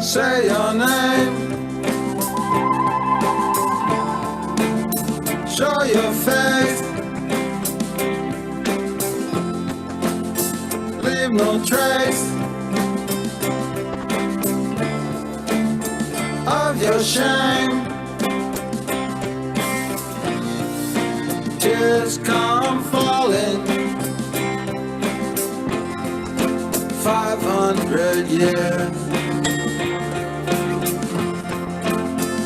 Say your name. Show your face. Leave no trace of your shame. Tears come falling. 500 years.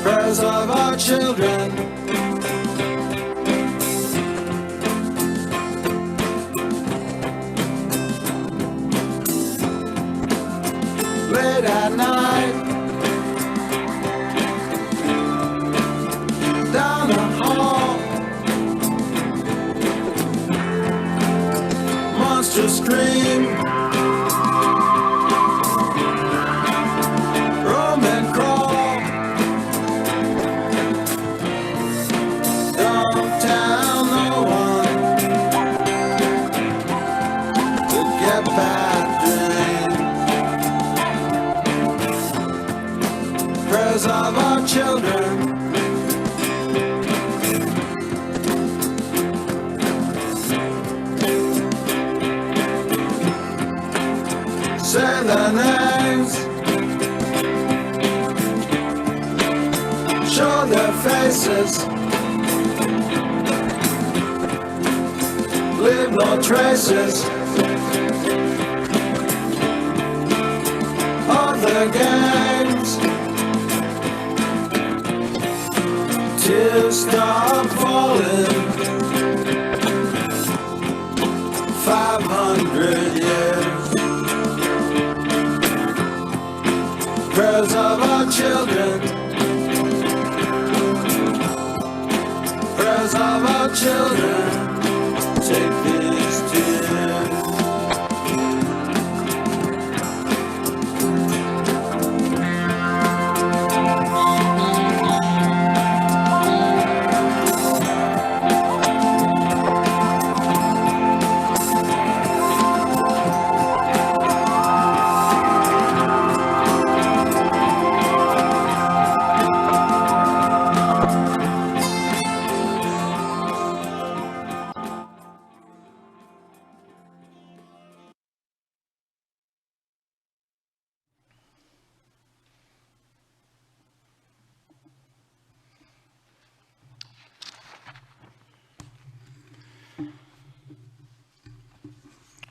Prayers of our children. Late at night, down the hall, monsters scream, roam and crawl. Don't tell no one to get bad dreams. Prayers of our children. Say their names. Show their faces. Leave no traces of their games. Tears start falling. 500 years. Prayers of our children. Prayers of our children. Take these tears.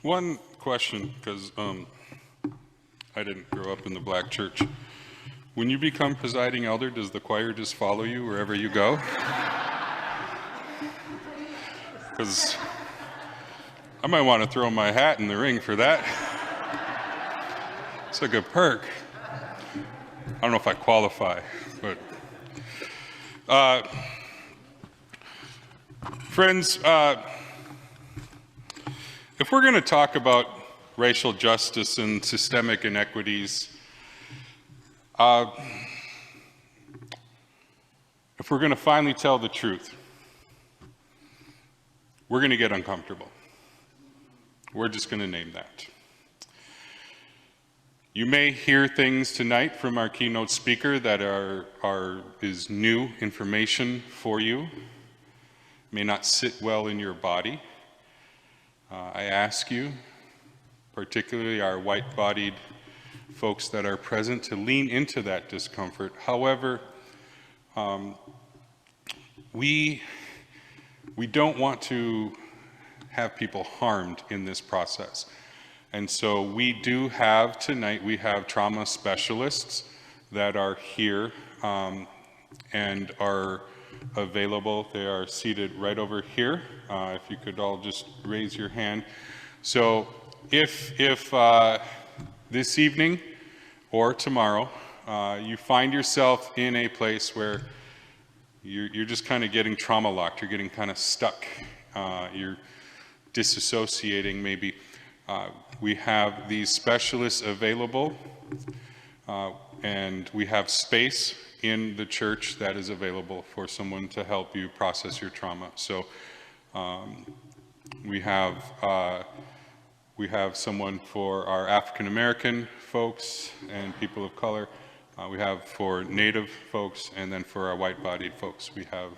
One question, because I didn't grow up in the black church. When you become presiding elder, does the choir just follow you wherever you go? Because I might want to throw my hat in the ring for that. It's a good perk. I don't know if I qualify, but friends, if we're going to talk about racial justice and systemic inequities, if we're going to finally tell the truth, we're going to get uncomfortable. We're just going to name that. You may hear things tonight from our keynote speaker that is new information for you, may not sit well in your body. I ask you, particularly our white-bodied folks that are present, to lean into that discomfort. However, we don't want to have people harmed in this process. And so we do have tonight, we have trauma specialists that are here and are available. They are seated right over here. If you could all just raise your hand. So if this evening or tomorrow you find yourself in a place where you're just kind of getting trauma locked, you're getting kind of stuck, you're disassociating maybe, we have these specialists available and we have space in the church that is available for someone to help you process your trauma. So we have someone for our African American folks and people of color. We have for Native folks, and then for our white-bodied folks, we have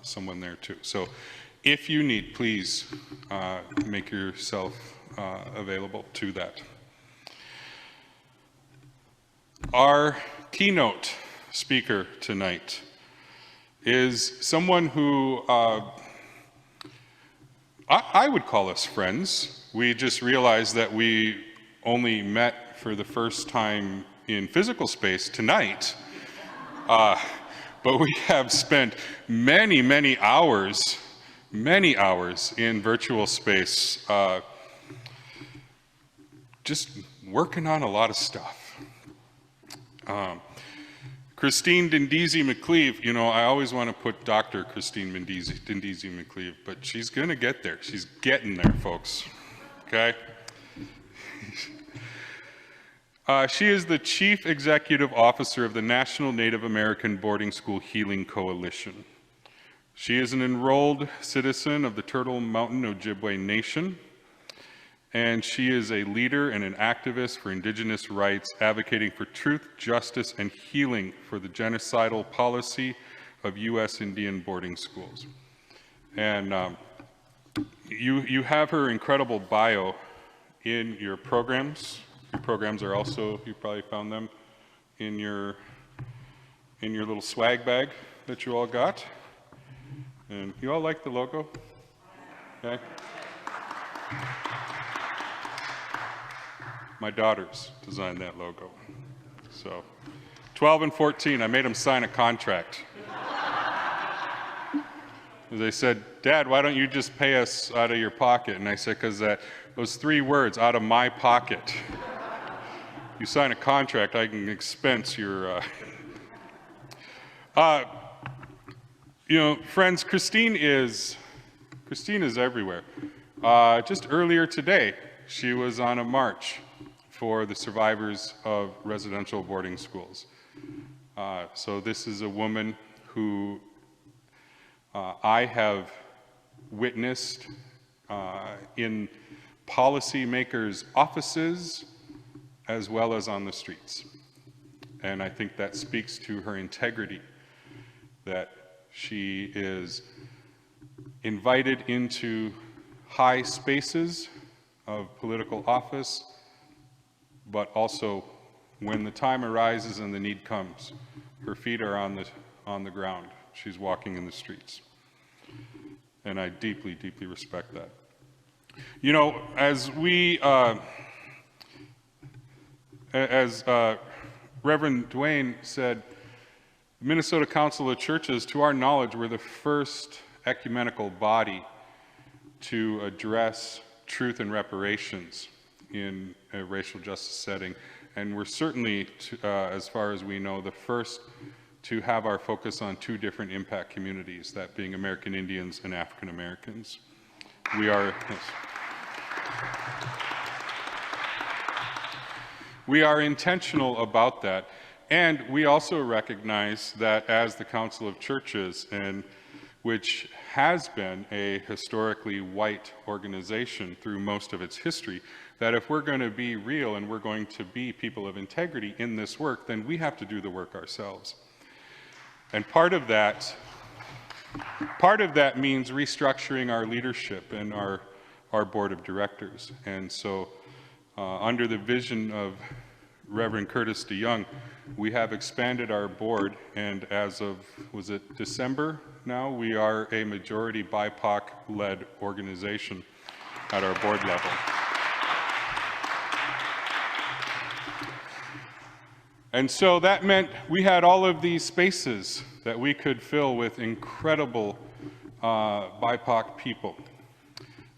someone there too. So if you need, please make yourself available to that. Our keynote speaker tonight is someone who I would call us friends. We just realized that we only met for the first time in physical space tonight, but we have spent many hours in virtual space just working on a lot of stuff. Christine Diindisi McCleave, you know, I always want to put Dr. Christine Diindisi McCleave, but she's going to get there. She's getting there, folks. Okay? She is the Chief Executive Officer of the National Native American Boarding School Healing Coalition. She is an enrolled citizen of the Turtle Mountain Ojibwe Nation, and she is a leader and an activist for Indigenous rights, advocating for truth, justice, and healing for the genocidal policy of U.S. Indian boarding schools. And you have her incredible bio in your programs. Your programs are also, you probably found them in your little swag bag that you all got. And you all like the logo? Okay. My daughters designed that logo. So 12 and 14, I made them sign a contract. They said, Dad, why don't you just pay us out of your pocket? And I said, because those 3 words, out of my pocket. You sign a contract, I can expense your... You know, friends, Christine is everywhere. Just earlier today, she was on a march for the survivors of residential boarding schools. So this is a woman who I have witnessed in policymakers' offices as well as on the streets. And I think that speaks to her integrity, that she is invited into high spaces of political office, but also when the time arises and the need comes, her feet are on the ground. She's walking in the streets. And I deeply respect that. You know, as Reverend Dwayne said, Minnesota Council of Churches, to our knowledge, we're the first ecumenical body to address truth and reparations in a racial justice setting. And we're certainly, as far as we know, the first to have our focus on 2 different impact communities, that being American Indians and African Americans. We are, yes. We are intentional about that. And we also recognize that as the Council of Churches, and which has been a historically white organization through most of its history, that if we're going to be real and we're going to be people of integrity in this work, then we have to do the work ourselves. And part of that means restructuring our leadership and our board of directors. And so under the vision of Reverend Curtis DeYoung, we have expanded our board, and as of, was it December now, we are a majority BIPOC-led organization at our board level. And so that meant we had all of these spaces that we could fill with incredible BIPOC people.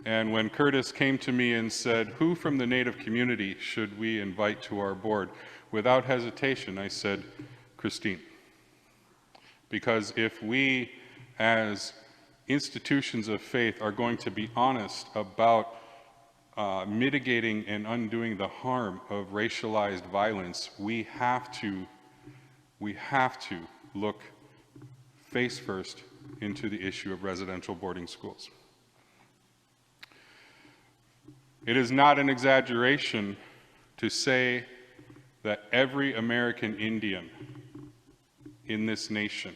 And when Curtis came to me and said, who from the Native community should we invite to our board? Without hesitation, I said, Christine. Because if we, as institutions of faith, are going to be honest about mitigating and undoing the harm of racialized violence, we have to look face first into the issue of residential boarding schools. It is not an exaggeration to say that every American Indian in this nation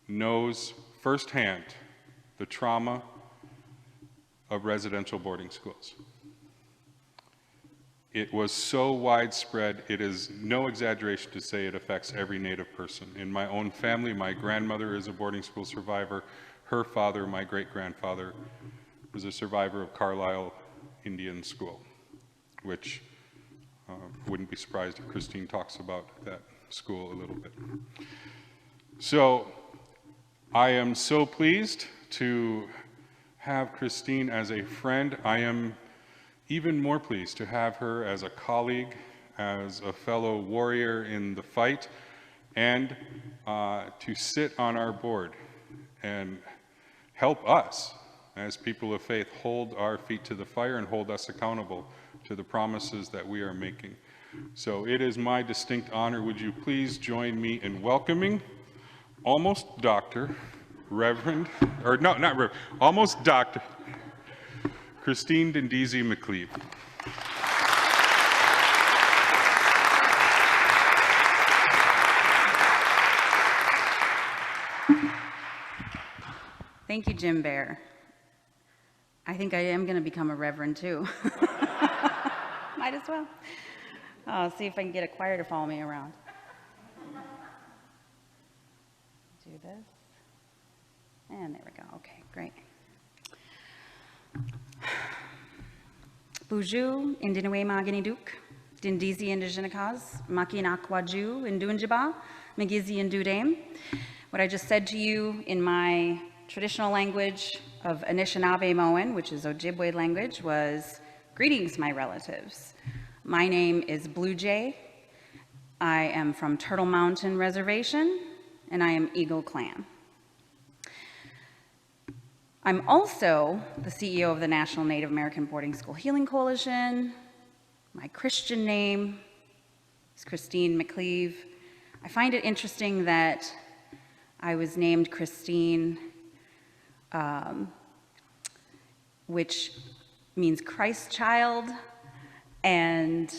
knows firsthand the trauma of residential boarding schools. It was so widespread, it is no exaggeration to say it affects every Native person. In my own family, my grandmother is a boarding school survivor. Her father, my great-grandfather, was a survivor of Carlisle Indian School, which wouldn't be surprised if Christine talks about that school a little bit. So I am so pleased to have Christine as a friend. I am even more pleased to have her as a colleague, as a fellow warrior in the fight, and to sit on our board and help us as people of faith hold our feet to the fire and hold us accountable to the promises that we are making. So it is my distinct honor. Would you please join me in welcoming almost Dr. Reverend, or no, not Reverend, almost Dr. Christine Diindisi McCleave. Thank you, Jim Bear. I think I am going to become a reverend too. Might as well. I'll see if I can get a choir to follow me around. Do this. And there we go. Okay, great. Buju Indinwe Maganiduk, Diindisi Indigenacas, Makinakwaju Indunjiba, Magizi Indudame. What I just said to you in my traditional language of Anishinaabe-Moan, which is Ojibwe language, was, "Greetings, my relatives. My name is Blue Jay. I am from Turtle Mountain Reservation, and I am Eagle Clan." I'm also the CEO of the National Native American Boarding School Healing Coalition. My Christian name is Christine McCleave. I find it interesting that I was named Christine, which means Christ child, and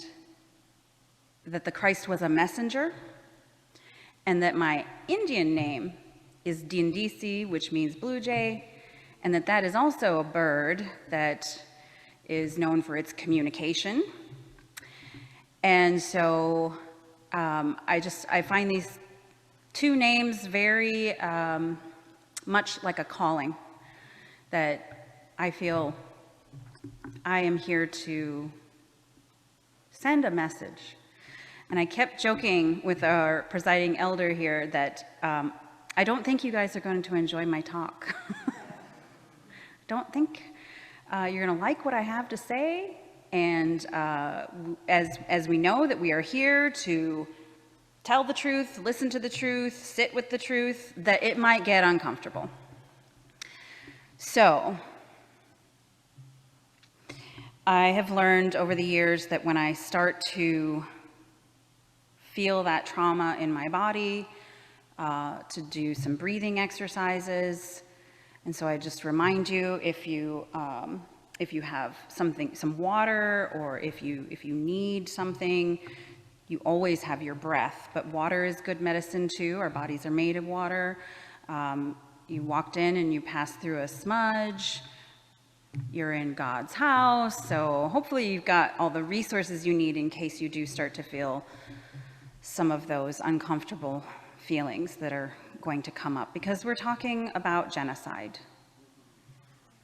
that the Christ was a messenger, and that my Indian name is Diindisi, which means blue jay, and that that is also a bird that is known for its communication. And so I find these two names very much like a calling, that I feel I am here to send a message. And I kept joking with our presiding elder here that I don't think you guys are going to enjoy my talk. Don't think you're going to like what I have to say. And as we know that we are here to tell the truth, listen to the truth, sit with the truth, that it might get uncomfortable. So I have learned over the years that when I start to feel that trauma in my body, to do some breathing exercises. And so I just remind you, if you have something, some water, or if you need something, you always have your breath, but water is good medicine too. Our bodies are made of water. You walked in and you passed through a smudge. You're in God's house, so hopefully you've got all the resources you need in case you do start to feel some of those uncomfortable feelings that are going to come up, because we're talking about genocide.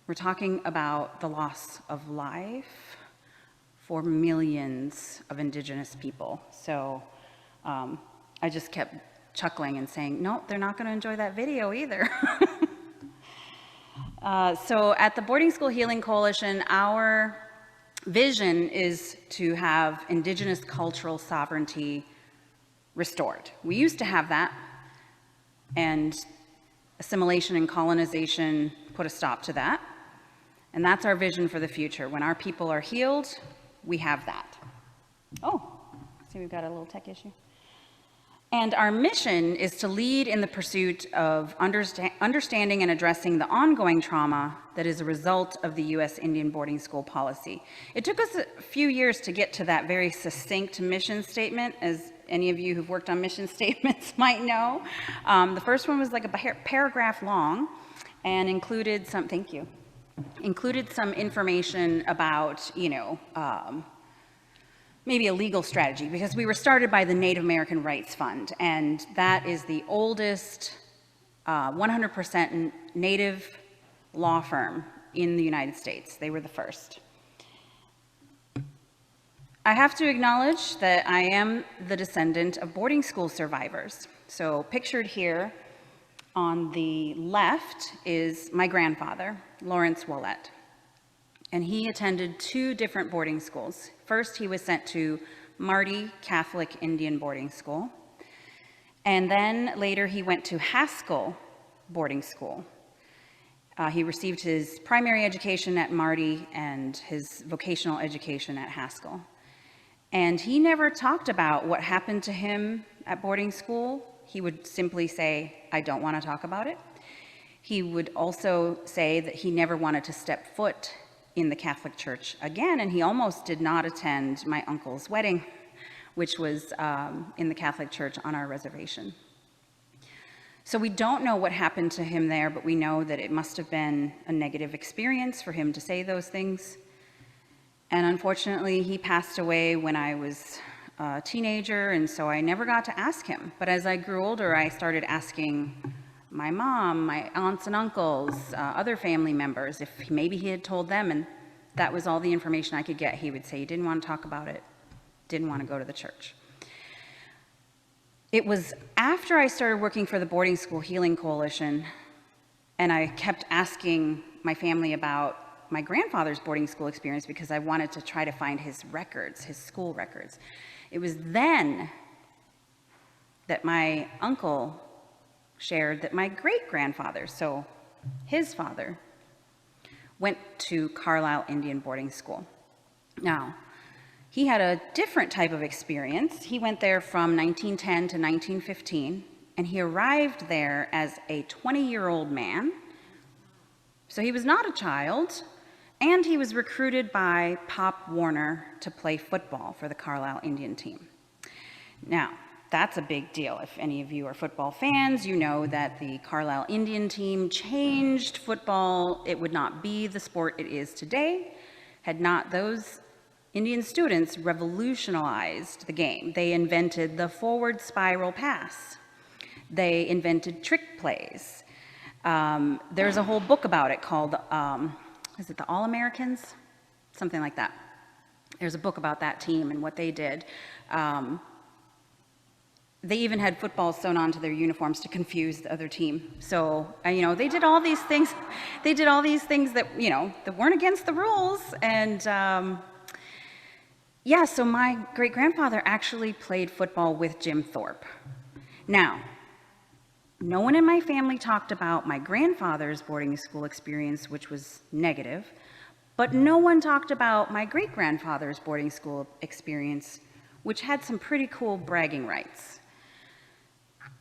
We're talking about the loss of life for millions of Indigenous people. So I just kept chuckling and saying, no, they're not going to enjoy that video either. So at the Boarding School Healing Coalition, our vision is to have Indigenous cultural sovereignty restored. We used to have that, and assimilation and colonization put a stop to that. And that's our vision for the future. When our people are healed, we have that. Oh, see, we've got a little tech issue. And our mission is to lead in the pursuit of understanding and addressing the ongoing trauma that is a result of the U.S. Indian boarding school policy. It took us a few years to get to that very succinct mission statement, as any of you who've worked on mission statements might know. The first one was like a paragraph long and included some, thank you, included some information about, maybe a legal strategy, because we were started by the Native American Rights Fund, and that is the oldest 100% Native law firm in the United States. They were the first. I have to acknowledge that I am the descendant of boarding school survivors. So pictured here on the left is my grandfather, Lawrence Willett. And he attended 2 different boarding schools. First, he was sent to Marty Catholic Indian Boarding School. And then later he went to Haskell Boarding School. He received his primary education at Marty and his vocational education at Haskell. And he never talked about what happened to him at boarding school. He would simply say, "I don't want to talk about it." He would also say that he never wanted to step foot in the Catholic Church again, and he almost did not attend my uncle's wedding, which was in the Catholic Church on our reservation. So we don't know what happened to him there, but we know that it must have been a negative experience for him to say those things. And unfortunately, he passed away when I was a teenager, and so I never got to ask him. But as I grew older, I started asking my mom, my aunts and uncles, other family members, if maybe he had told them, and that was all the information I could get. He would say he didn't want to talk about it, didn't want to go to the church. It was after I started working for the Boarding School Healing Coalition, and I kept asking my family about my grandfather's boarding school experience because I wanted to try to find his records, his school records. It was then that my uncle shared that my great-grandfather, so his father, went to Carlisle Indian Boarding School. Now, he had a different type of experience. He went there from 1910 to 1915, and he arrived there as a 20-year-old man. So he was not a child, and he was recruited by Pop Warner to play football for the Carlisle Indian team. Now, that's a big deal. If any of you are football fans, you know that the Carlisle Indian team changed football. It would not be the sport it is today had not those Indian students revolutionized the game. They invented the forward spiral pass. They invented trick plays. There's a whole book about it called, is it the All-Americans? Something like that. There's a book about that team and what they did. They even had footballs sewn onto their uniforms to confuse the other team. So, they did all these things. They did all these things that, that weren't against the rules. And so my great-grandfather actually played football with Jim Thorpe. Now, no one in my family talked about my grandfather's boarding school experience, which was negative, but no one talked about my great-grandfather's boarding school experience, which had some pretty cool bragging rights,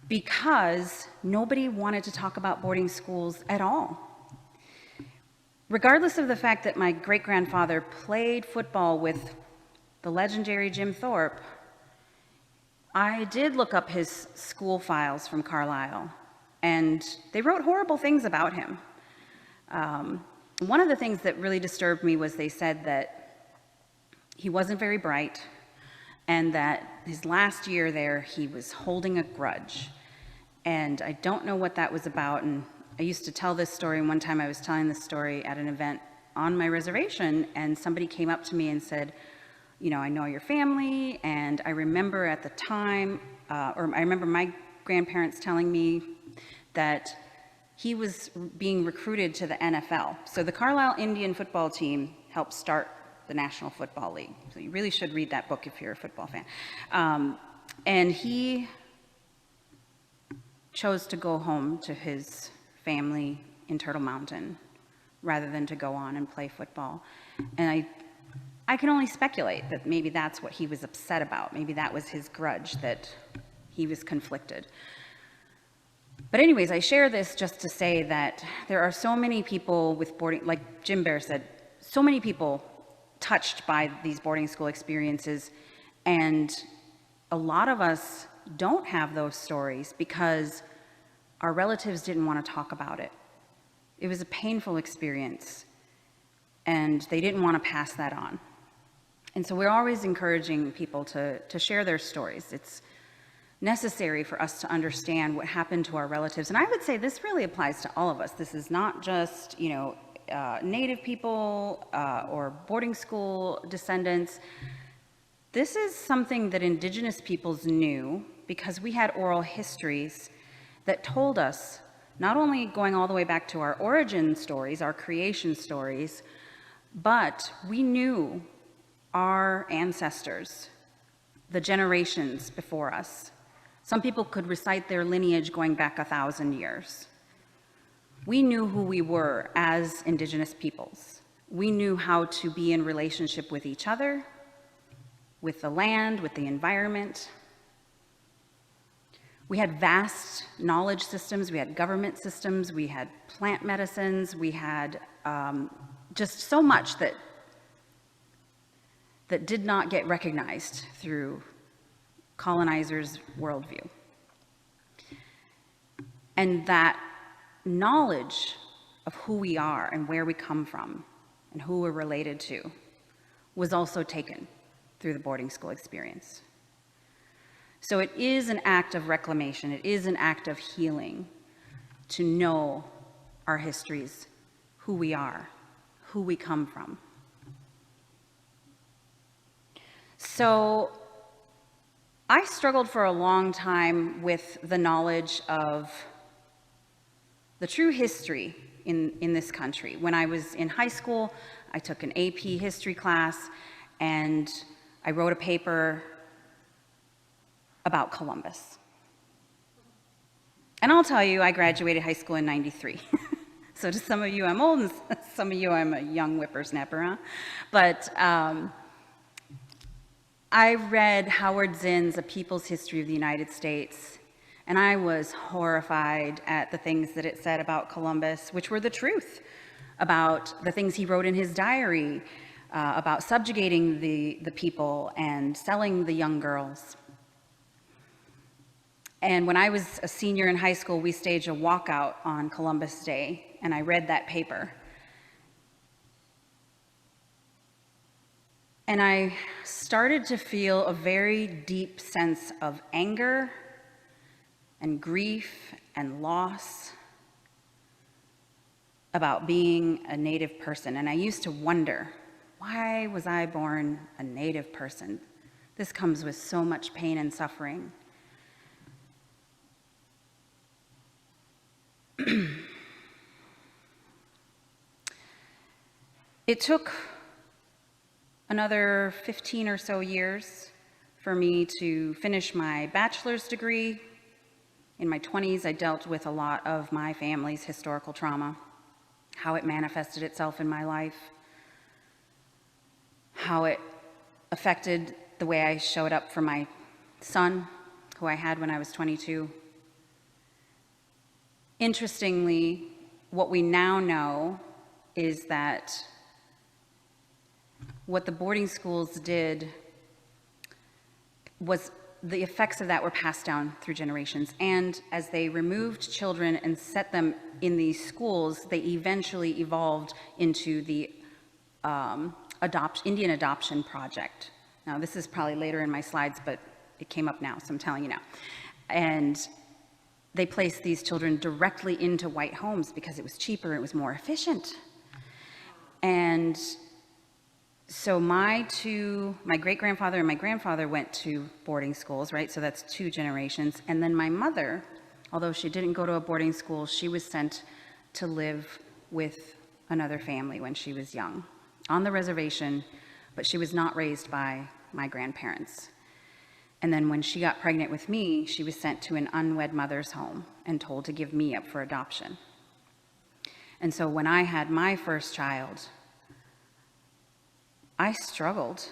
because nobody wanted to talk about boarding schools at all. Regardless of the fact that my great-grandfather played football with the legendary Jim Thorpe, I did look up his school files from Carlisle, and they wrote horrible things about him. One of the things that really disturbed me was they said that he wasn't very bright, and that his last year there, he was holding a grudge. And I don't know what that was about, and I used to tell this story, and one time I was telling this story at an event on my reservation, and somebody came up to me and said, I know your family, and I remember at the time, or I remember my grandparents telling me that he was being recruited to the NFL. So the Carlisle Indian football team helped start the National Football League. So you really should read that book if you're a football fan. And he chose to go home to his family in Turtle Mountain rather than to go on and play football. And I can only speculate that maybe that's what he was upset about. Maybe that was his grudge, that he was conflicted. But anyways, I share this just to say that there are so many people with boarding, like Jim Bear said, so many people touched by these boarding school experiences, and a lot of us don't have those stories because our relatives didn't want to talk about it. It was a painful experience, and they didn't want to pass that on. And so we're always encouraging people to share their stories. It's necessary for us to understand what happened to our relatives. And I would say this really applies to all of us. This is not just, Native people or boarding school descendants. This is something that Indigenous peoples knew because we had oral histories that told us, not only going all the way back to our origin stories, our creation stories, but we knew our ancestors, the generations before us. Some people could recite their lineage going back 1,000 years. We knew who we were as Indigenous peoples. We knew how to be in relationship with each other, with the land, with the environment. We had vast knowledge systems, we had government systems, we had plant medicines, we had just so much that did not get recognized through colonizers' worldview. And that knowledge of who we are and where we come from and who we're related to was also taken through the boarding school experience. So it is an act of reclamation, it is an act of healing to know our histories, who we are, who we come from. So I struggled for a long time with the knowledge of the true history in this country. When I was in high school, I took an AP history class, and I wrote a paper about Columbus. And I'll tell you, I graduated high school in '93. So to some of you, I'm old, and some of you, I'm a young whippersnapper, huh? But I read Howard Zinn's A People's History of the United States, and I was horrified at the things that it said about Columbus, which were the truth, about the things he wrote in his diary, about subjugating the people and selling the young girls. And when I was a senior in high school, we staged a walkout on Columbus Day, and I read that paper. And I started to feel a very deep sense of anger and grief and loss about being a Native person. And I used to wonder, why was I born a Native person? This comes with so much pain and suffering. It took another 15 or so years for me to finish my bachelor's degree. In my 20s, I dealt with a lot of my family's historical trauma, how it manifested itself in my life, how it affected the way I showed up for my son, who I had when I was 22. Interestingly, what we now know is that what the boarding schools did was the effects of that were passed down through generations. And as they removed children and set them in these schools, they eventually evolved into the Indian Adoption Project. Now, this is probably later in my slides, but it came up now, so I'm telling you now. And they placed these children directly into white homes because it was cheaper, it was more efficient. And so my great-grandfather and my grandfather went to boarding schools, right? So that's 2 generations. And then my mother, although she didn't go to a boarding school, she was sent to live with another family when she was young on the reservation, but she was not raised by my grandparents. And then when she got pregnant with me, she was sent to an unwed mother's home and told to give me up for adoption. And so when I had my first child, I struggled.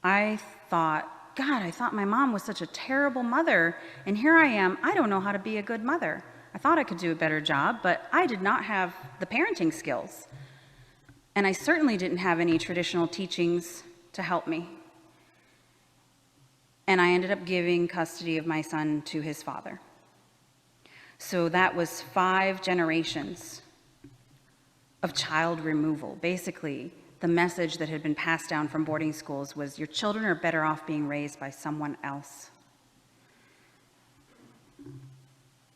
I thought, God, I thought my mom was such a terrible mother, and here I am, I don't know how to be a good mother. I thought I could do a better job, but I did not have the parenting skills. And I certainly didn't have any traditional teachings to help me. And I ended up giving custody of my son to his father. So that was 5 generations of child removal. Basically, the message that had been passed down from boarding schools was, your children are better off being raised by someone else.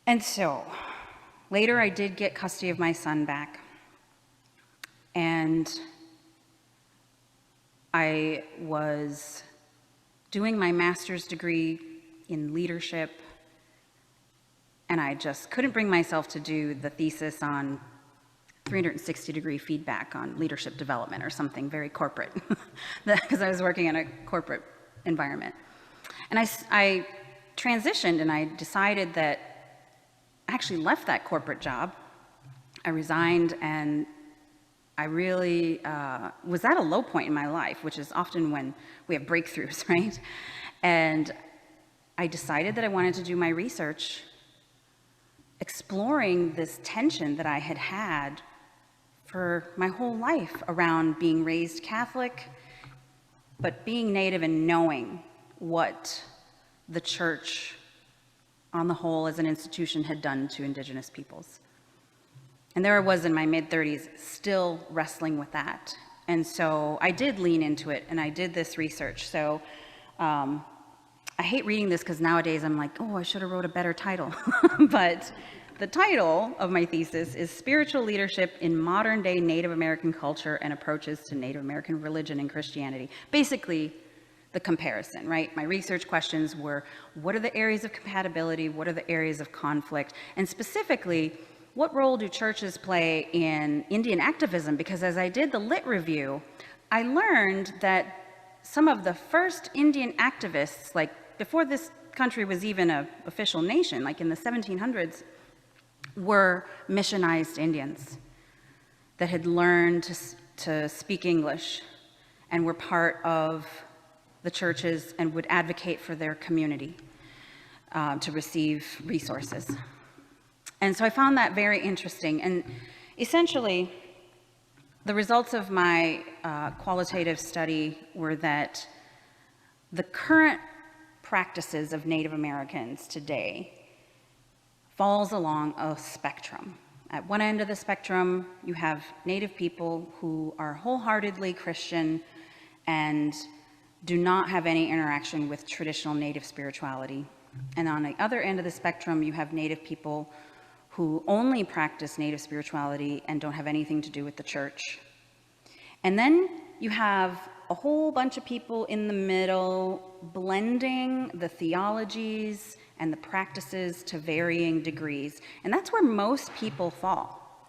And so, later I did get custody of my son back. And I was doing my master's degree in leadership, and I just couldn't bring myself to do the thesis on 360-degree feedback on leadership development or something very corporate, because I was working in a corporate environment. And I transitioned, and I decided that I actually left that corporate job. I resigned, and I really was at a low point in my life, which is often when we have breakthroughs, right? And I decided that I wanted to do my research exploring this tension that I had had for my whole life around being raised Catholic, but being Native and knowing what the church on the whole as an institution had done to Indigenous peoples. And there I was in my mid-30s still wrestling with that. And so I did lean into it, and I did this research. So I hate reading this because nowadays I'm like, oh, I should have wrote a better title. But the title of my thesis is Spiritual Leadership in Modern-Day Native American Culture and Approaches to Native American Religion and Christianity. Basically, the comparison, right? My research questions were, what are the areas of compatibility? What are the areas of conflict? And specifically, what role do churches play in Indian activism? Because as I did the lit review, I learned that some of the first Indian activists, like before this country was even an official nation, like in the 1700s, were missionized Indians that had learned to speak English and were part of the churches and would advocate for their community to receive resources. And so I found that very interesting. And essentially, the results of my qualitative study were that the current practices of Native Americans today falls along a spectrum. At one end of the spectrum, you have Native people who are wholeheartedly Christian and do not have any interaction with traditional Native spirituality. And on the other end of the spectrum, you have Native people who only practice Native spirituality and don't have anything to do with the church. And then you have a whole bunch of people in the middle blending the theologies and the practices to varying degrees. And that's where most people fall.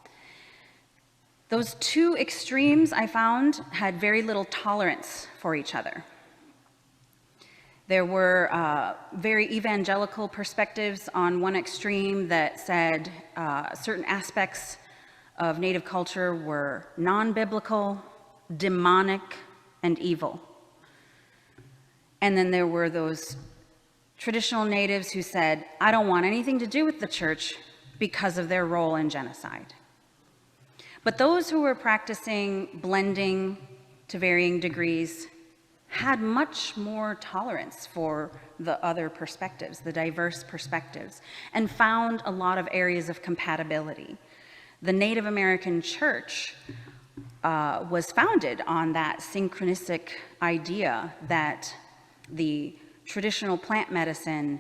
Those two extremes, I found, had very little tolerance for each other. There were very evangelical perspectives on one extreme that said certain aspects of Native culture were non-biblical, demonic, and evil. And then there were those traditional Natives who said, I don't want anything to do with the church because of their role in genocide. But those who were practicing blending to varying degrees had much more tolerance for the other perspectives, the diverse perspectives, and found a lot of areas of compatibility. The Native American church was founded on that synchronistic idea that the traditional plant medicine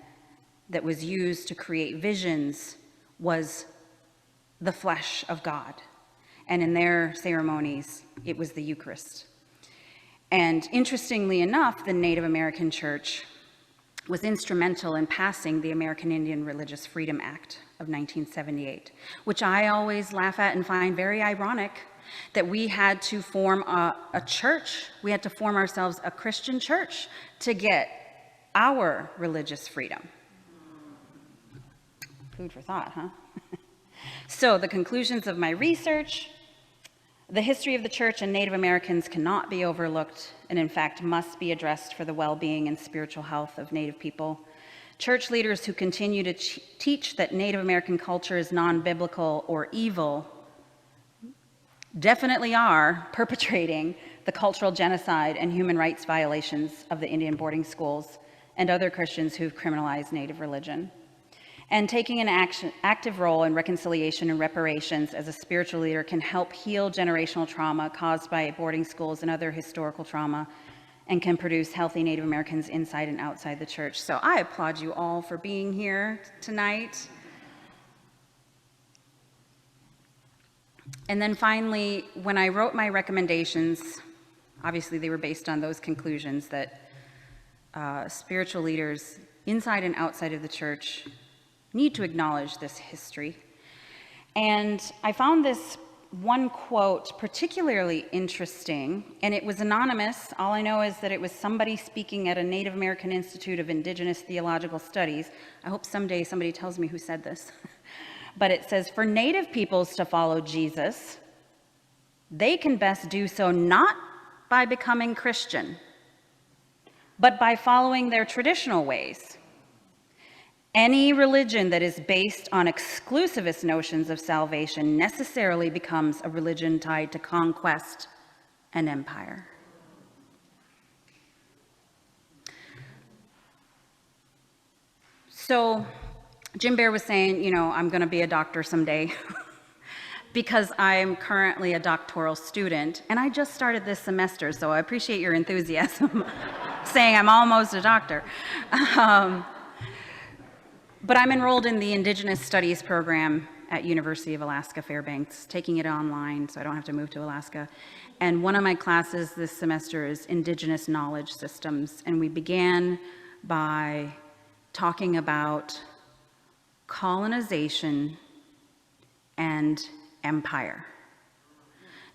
that was used to create visions was the flesh of God. And in their ceremonies, it was the Eucharist. And interestingly enough, the Native American Church was instrumental in passing the American Indian Religious Freedom Act of 1978, which I always laugh at and find very ironic that we had to form a church. We had to form ourselves a Christian church to get our religious freedom. Food for thought, huh? So the conclusions of my research, The history of the church and Native Americans cannot be overlooked, and in fact must be addressed for the well-being and spiritual health of Native people. Church leaders who continue to teach that Native American culture is non-biblical or evil definitely are perpetrating the cultural genocide and human rights violations of the Indian boarding schools and other Christians who've criminalized Native religion. And taking an active role in reconciliation and reparations as a spiritual leader can help heal generational trauma caused by boarding schools and other historical trauma, and can produce healthy Native Americans inside and outside the church. So I applaud you all for being here tonight. And then finally, when I wrote my recommendations, obviously they were based on those conclusions that spiritual leaders inside and outside of the church need to acknowledge this history. And I found this one quote particularly interesting, and it was anonymous. All I know is that it was somebody speaking at a Native American Institute of Indigenous Theological Studies. I hope someday somebody tells me who said this. But it says, for Native peoples to follow Jesus, they can best do so not by becoming Christian, but by following their traditional ways. Any religion that is based on exclusivist notions of salvation necessarily becomes a religion tied to conquest and empire. So Jim Bear was saying, you know, I'm going to be a doctor someday because I'm currently a doctoral student, and I just started this semester, so I appreciate your enthusiasm saying I'm almost a doctor. But I'm enrolled in the Indigenous Studies program at University of Alaska Fairbanks, taking it online so I don't have to move to Alaska. And one of my classes this semester is Indigenous Knowledge Systems, and we began by talking about colonization and empire.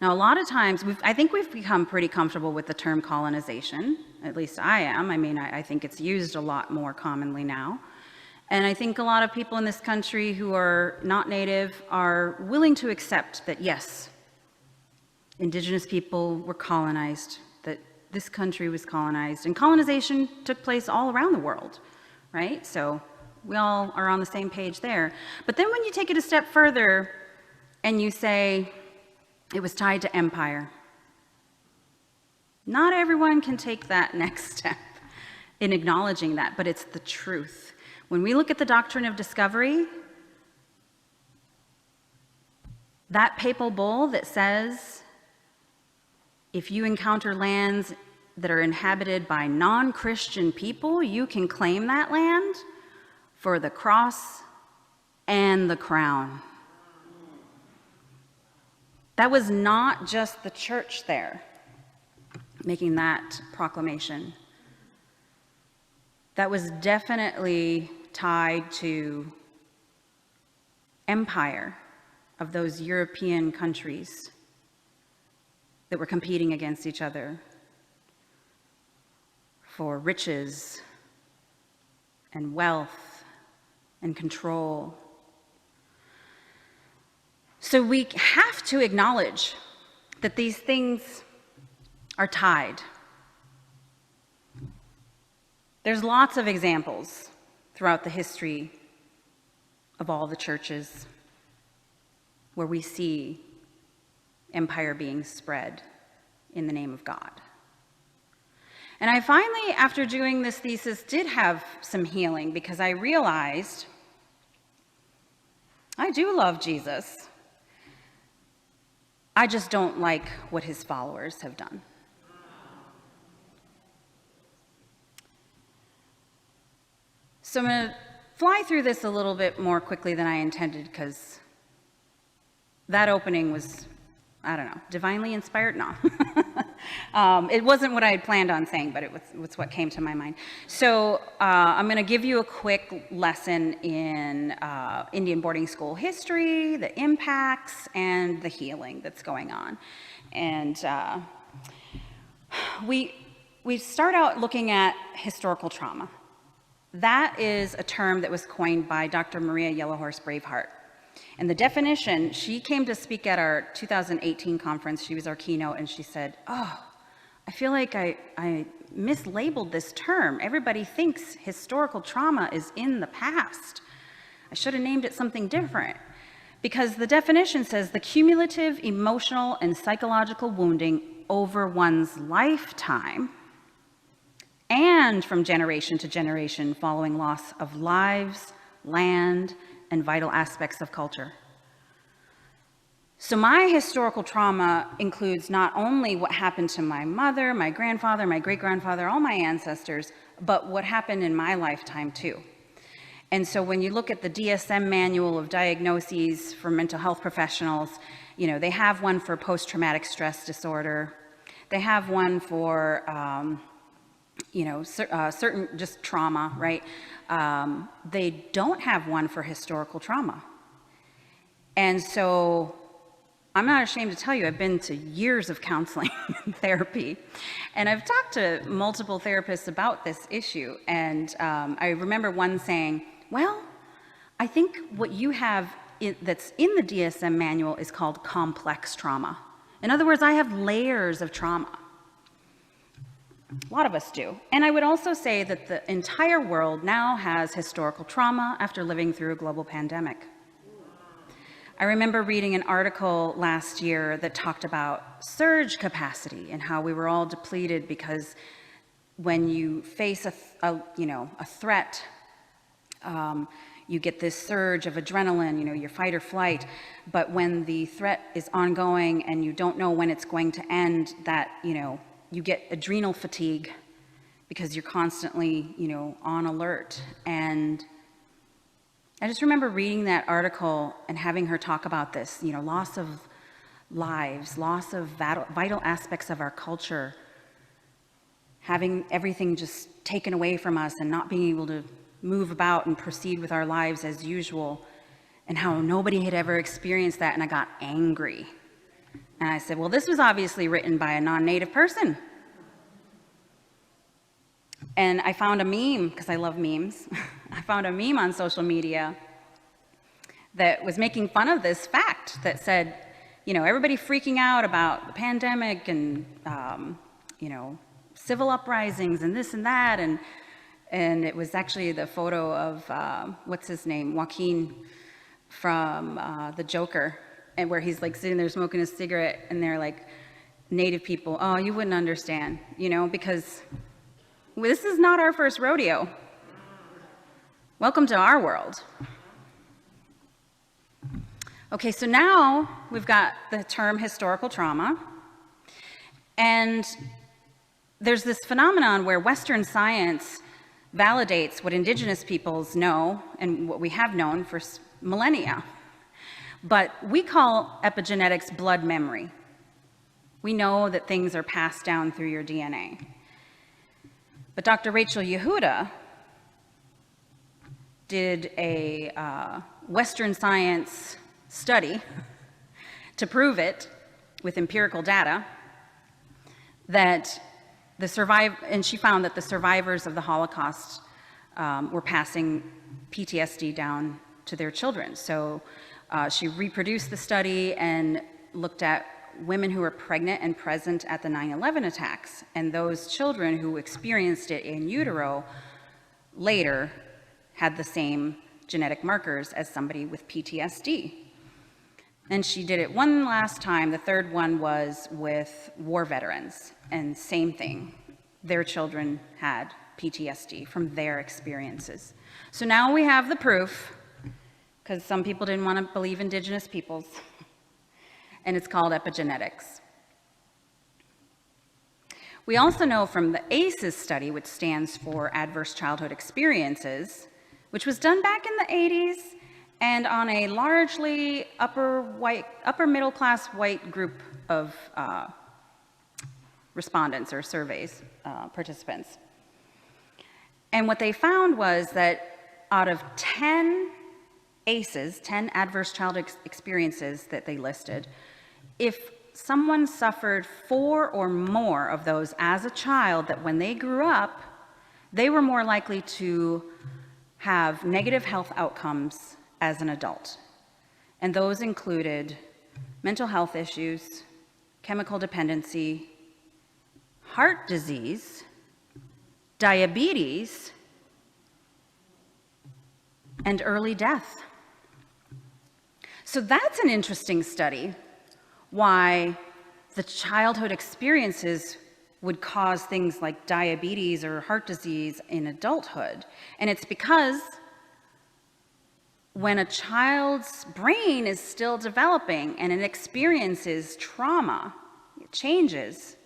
Now, a lot of times, I think we've become pretty comfortable with the term colonization, at least I am. I mean, I think it's used a lot more commonly now. And I think a lot of people in this country who are not Native are willing to accept that, yes, Indigenous people were colonized, that this country was colonized, and colonization took place all around the world, right? So we all are on the same page there. But then when you take it a step further and you say it was tied to empire, not everyone can take that next step in acknowledging that, but it's the truth. When we look at the doctrine of discovery, that papal bull that says, if you encounter lands that are inhabited by non-Christian people, you can claim that land for the cross and the crown. That was not just the church there making that proclamation. That was definitely tied to empire of those European countries that were competing against each other for riches and wealth and control. So we have to acknowledge that these things are tied. There's lots of examples throughout the history of all the churches where we see empire being spread in the name of God. And I finally, after doing this thesis, did have some healing because I realized I do love Jesus. I just don't like what his followers have done. So I'm going to fly through this a little bit more quickly than I intended because that opening was, I don't know, divinely inspired? No. It wasn't what I had planned on saying, but it was what came to my mind. So I'm going to give you a quick lesson in Indian boarding school history, the impacts, and the healing that's going on. And we start out looking at historical trauma. That is a term that was coined by Dr. Maria Yellowhorse Braveheart. And the definition, she came to speak at our 2018 conference. She was our keynote, and she said, oh, I feel like I mislabeled this term. Everybody thinks historical trauma is in the past. I should have named it something different. Because the definition says the cumulative emotional and psychological wounding over one's lifetime and from generation to generation following loss of lives, land, and vital aspects of culture. So my historical trauma includes not only what happened to my mother, my grandfather, my great-grandfather, all my ancestors, but what happened in my lifetime too. And so when you look at the DSM manual of diagnoses for mental health professionals, you know, they have one for post-traumatic stress disorder. They have one for, you know, certain just trauma, right? They don't have one for historical trauma. And so I'm not ashamed to tell you, I've been to years of counseling and therapy, and I've talked to multiple therapists about this issue. And I remember one saying, well, I think what you have that's in the DSM manual is called complex trauma. In other words, I have layers of trauma. A lot of us do. And I would also say that the entire world now has historical trauma after living through a global pandemic. I remember reading an article last year that talked about surge capacity and how we were all depleted because when you face a threat, you get this surge of adrenaline, you know, your fight or flight. But when the threat is ongoing and you don't know when it's going to end, that, you know, you get adrenal fatigue because you're constantly, you know, on alert. And I just remember reading that article and having her talk about this, you know, loss of lives, loss of vital aspects of our culture, having everything just taken away from us and not being able to move about and proceed with our lives as usual, and how nobody had ever experienced that. And I got angry. And I said, well, this was obviously written by a non-native person. And I found a meme, because I love memes. I found a meme on social media that was making fun of this fact that said, you know, everybody freaking out about the pandemic and, you know, civil uprisings and this and that. And it was actually the photo of, what's his name, Joaquin from The Joker, and where he's like sitting there smoking a cigarette, and they're like, native people, oh, you wouldn't understand, you know, because this is not our first rodeo. Welcome to our world. Okay, so now we've got the term historical trauma, and there's this phenomenon where Western science validates what indigenous peoples know and what we have known for millennia. But we call epigenetics blood memory. We know that things are passed down through your DNA. But Dr. Rachel Yehuda did a Western science study to prove it with empirical data that and she found that the survivors of the Holocaust were passing PTSD down to their children. So she reproduced the study and looked at women who were pregnant and present at the 9/11 attacks, and those children who experienced it in utero later had the same genetic markers as somebody with PTSD. And she did it one last time. The third one was with war veterans, and same thing. Their children had PTSD from their experiences. So now we have the proof, because some people didn't want to believe indigenous peoples, and it's called epigenetics. We also know from the ACEs study, which stands for Adverse Childhood Experiences, which was done back in the 80s and on a largely upper middle class white group of respondents or surveys, participants. And what they found was that out of 10 ACEs, 10 adverse childhood experiences that they listed, if someone suffered 4 or more of those as a child, that when they grew up, they were more likely to have negative health outcomes as an adult. And those included mental health issues, chemical dependency, heart disease, diabetes, and early death. So that's an interesting study, why the childhood experiences would cause things like diabetes or heart disease in adulthood. And it's because when a child's brain is still developing and it experiences trauma, it changes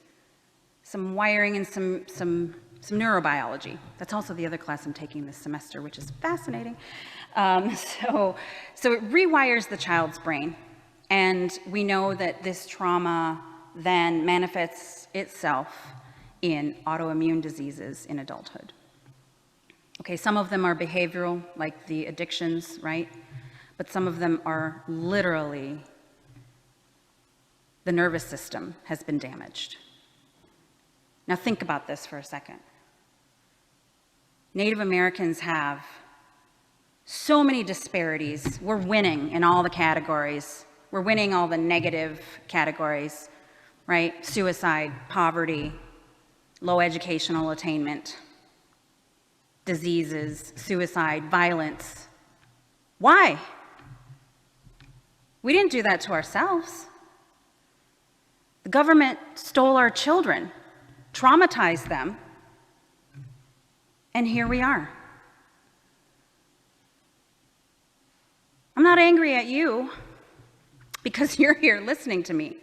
some wiring and some neurobiology. That's also the other class I'm taking this semester, which is fascinating. So it rewires the child's brain. And we know that this trauma then manifests itself in autoimmune diseases in adulthood. Okay, some of them are behavioral, like the addictions, right? But some of them are literally the nervous system has been damaged. Now think about this for a second. Native Americans have so many disparities. We're winning in all the categories. We're winning all the negative categories, right? Suicide, poverty, low educational attainment, diseases, suicide, violence. Why? We didn't do that to ourselves. The government stole our children, traumatized them, and here we are. I'm not angry at you because you're here listening to me,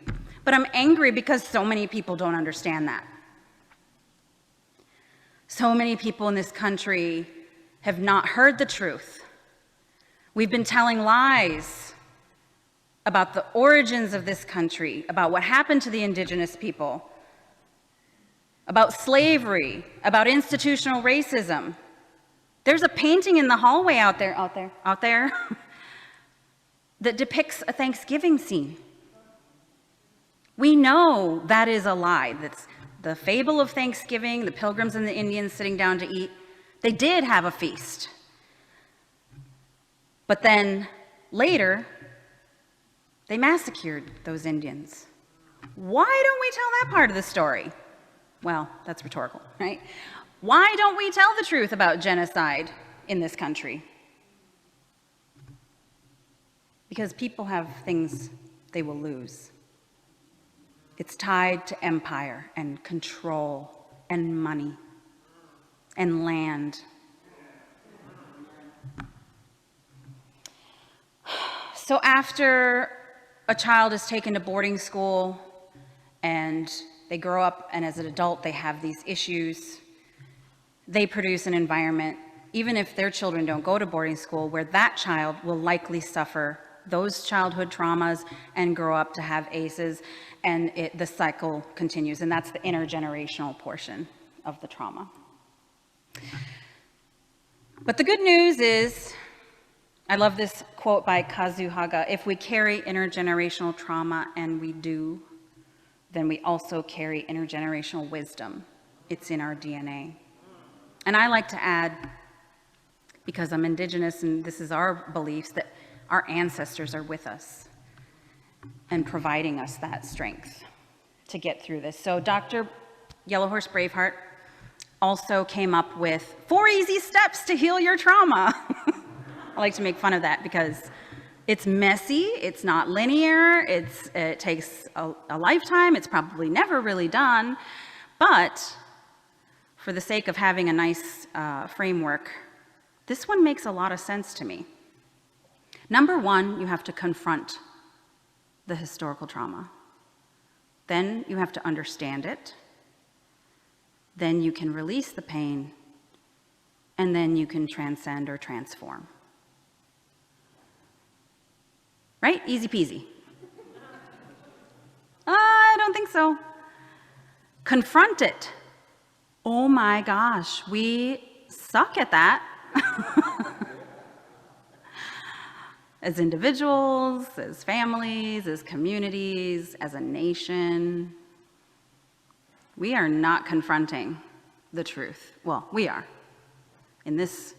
but I'm angry because so many people don't understand that. So many people in this country have not heard the truth. We've been telling lies about the origins of this country, about what happened to the indigenous people, about slavery, about institutional racism. There's a painting in the hallway out there, that depicts a Thanksgiving scene. We know that is a lie. That's the fable of Thanksgiving, the Pilgrims and the Indians sitting down to eat. They did have a feast. But then later, they massacred those Indians. Why don't we tell that part of the story? Well, that's rhetorical, right? Why don't we tell the truth about genocide in this country? Because people have things they will lose. It's tied to empire and control and money and land. So after a child is taken to boarding school and they grow up, and as an adult they have these issues, they produce an environment, even if their children don't go to boarding school, where that child will likely suffer those childhood traumas and grow up to have ACEs, and the cycle continues, and that's the intergenerational portion of the trauma. But the good news is, I love this quote by Kazu Haga, if we carry intergenerational trauma, and we do, then we also carry intergenerational wisdom. It's in our DNA. And I like to add, because I'm Indigenous and this is our beliefs, that our ancestors are with us and providing us that strength to get through this. So Dr. Yellowhorse Braveheart also came up with 4 easy steps to heal your trauma. I like to make fun of that because it's messy, it's not linear, it takes a lifetime, it's probably never really done, but for the sake of having a nice framework, this one makes a lot of sense to me. Number 1, you have to confront the historical trauma. Then you have to understand it. Then you can release the pain, and then you can transcend or transform. Right? Easy peasy. I don't think so. Confront it. Oh my gosh, we suck at that. As individuals, as families, as communities, as a nation, we are not confronting the truth. Well, we are in this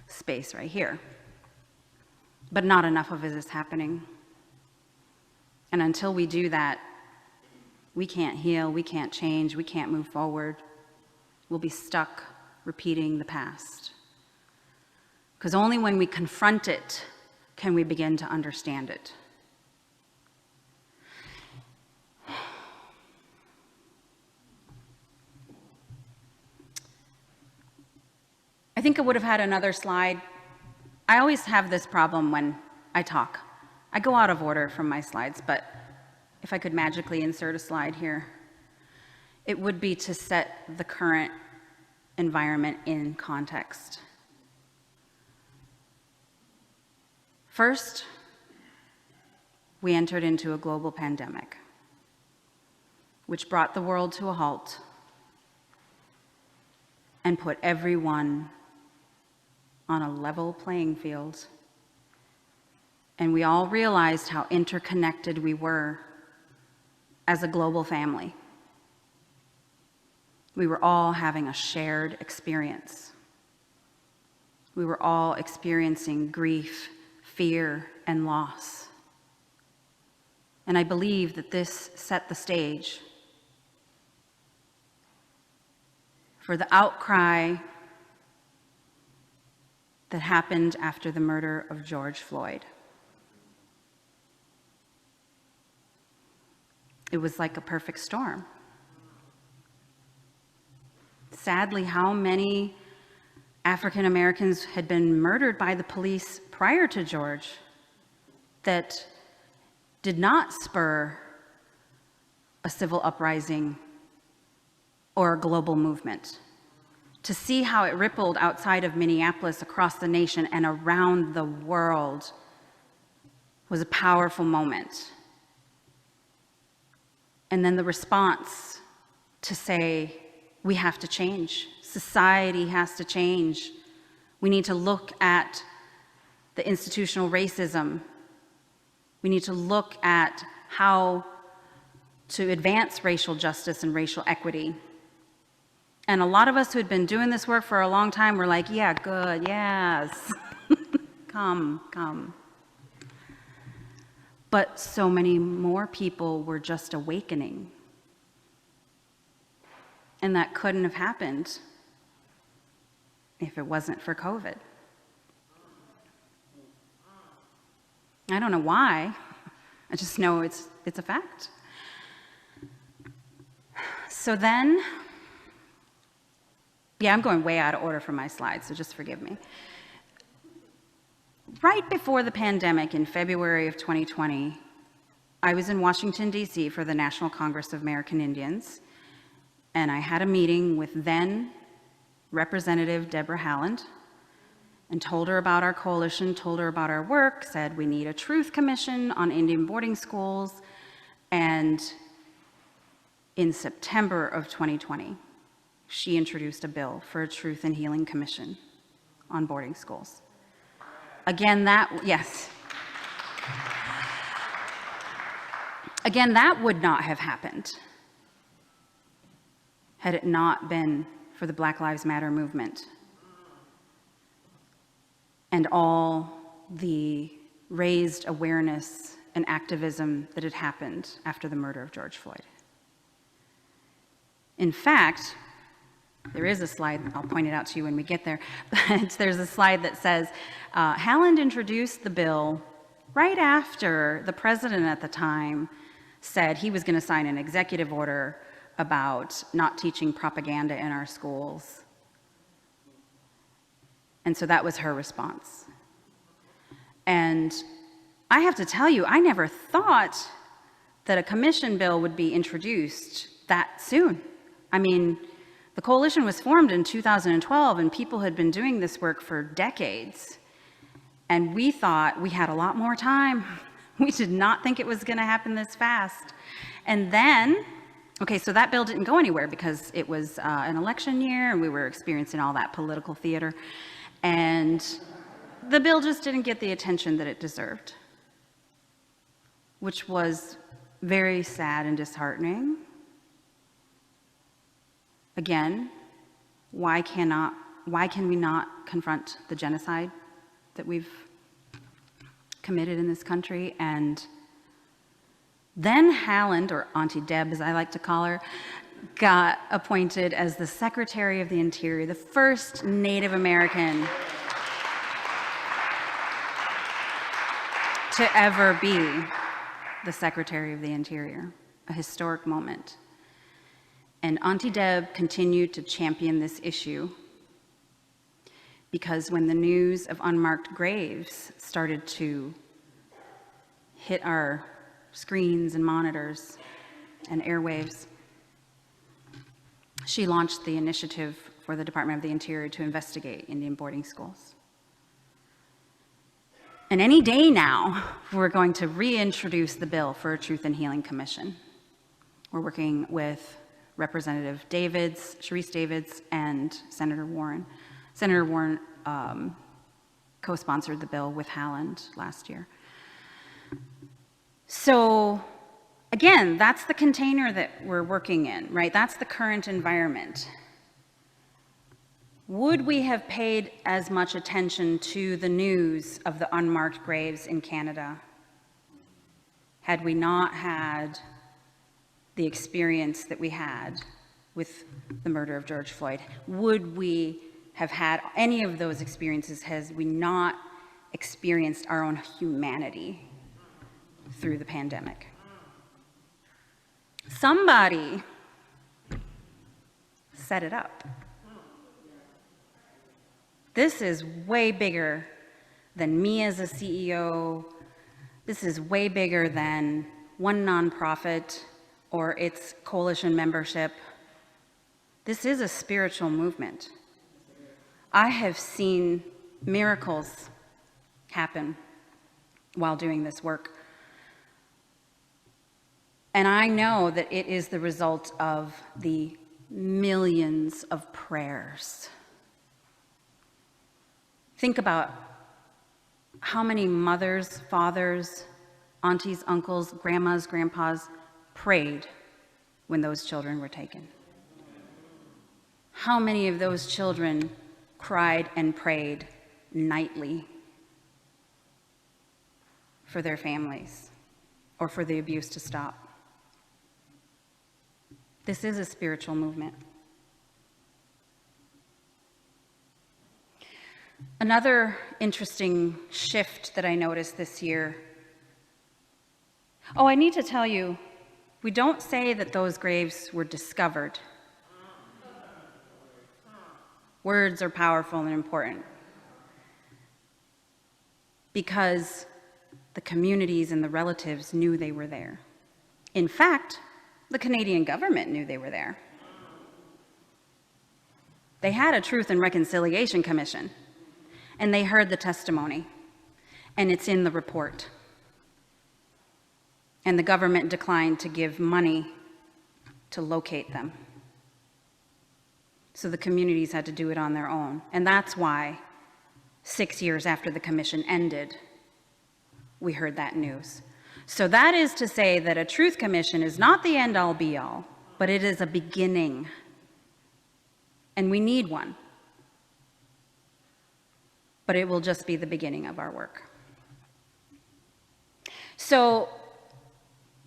space right here, but not enough of it is happening. And until we do that, we can't heal, we can't change, we can't move forward. We'll be stuck repeating the past. Because only when we confront it can we begin to understand it. I think I would have had another slide. I always have this problem when I talk. I go out of order from my slides, but if I could magically insert a slide here, it would be to set the current environment in context. First, we entered into a global pandemic, which brought the world to a halt and put everyone on a level playing field. And we all realized how interconnected we were as a global family. We were all having a shared experience. We were all experiencing grief, fear, and loss. And I believe that this set the stage for the outcry that happened after the murder of George Floyd. It was like a perfect storm. Sadly, how many African Americans had been murdered by the police prior to George that did not spur a civil uprising or a global movement? To see how it rippled outside of Minneapolis, across the nation, and around the world was a powerful moment. And then the response to say, we have to change. Society has to change. We need to look at the institutional racism. We need to look at how to advance racial justice and racial equity. And a lot of us who had been doing this work for a long time were like, yeah, good, yes, come. But so many more people were just awakening. And that couldn't have happened if it wasn't for COVID. I don't know why. I just know it's a fact. So then, yeah, I'm going way out of order for my slides, so just forgive me. Right before the pandemic in February of 2020, I was in Washington, D.C. for the National Congress of American Indians, and I had a meeting with then Representative Deborah Haaland and told her about our coalition, told her about our work, said we need a truth commission on Indian boarding schools, and in September of 2020, she introduced a bill for a Truth and Healing Commission on boarding schools. Again, that would not have happened had it not been for the Black Lives Matter movement and all the raised awareness and activism that had happened after the murder of George Floyd. In fact, there is a slide, I'll point it out to you when we get there, but there's a slide that says, Haaland introduced the bill right after the president at the time said he was going to sign an executive order about not teaching propaganda in our schools. And so that was her response. And I have to tell you, I never thought that a commission bill would be introduced that soon. I mean, the coalition was formed in 2012, and people had been doing this work for decades. And we thought we had a lot more time. We did not think it was going to happen this fast. And then, okay, so that bill didn't go anywhere because it was an election year, and we were experiencing all that political theater. And the bill just didn't get the attention that it deserved, which was very sad and disheartening. Again, why can we not confront the genocide that we've committed in this country and Then Halland, or Auntie Deb as I like to call her, got appointed as the Secretary of the Interior, the first Native American to ever be the Secretary of the Interior, a historic moment. And Auntie Deb continued to champion this issue because when the news of unmarked graves started to hit our screens and monitors and airwaves, she launched the initiative for the Department of the Interior to investigate Indian boarding schools. And any day now, we're going to reintroduce the bill for a Truth and Healing Commission. We're working with Representative Davids, Sharice Davids, and Senator Warren. Senator Warren co-sponsored the bill with Halland last year. So again, that's the container that we're working in, right? That's the current environment. Would we have paid as much attention to the news of the unmarked graves in Canada had we not had the experience that we had with the murder of George Floyd? Would we have had any of those experiences had we not experienced our own humanity through the pandemic? Somebody set it up. This is way bigger than me as a CEO. This is way bigger than one nonprofit or its coalition membership. This is a spiritual movement. I have seen miracles happen while doing this work. And I know that it is the result of the millions of prayers. Think about how many mothers, fathers, aunties, uncles, grandmas, grandpas prayed when those children were taken. How many of those children cried and prayed nightly for their families or for the abuse to stop? This is a spiritual movement. Another interesting shift that I noticed this year. Oh, I need to tell you, we don't say that those graves were discovered. Words are powerful and important because the communities and the relatives knew they were there. In fact, the Canadian government knew they were there. They had a Truth and Reconciliation Commission, and they heard the testimony, and it's in the report. And the government declined to give money to locate them. So the communities had to do it on their own. And that's why 6 years after the commission ended, we heard that news. So that is to say that a truth commission is not the end-all be-all, but it is a beginning. And we need one. But it will just be the beginning of our work. So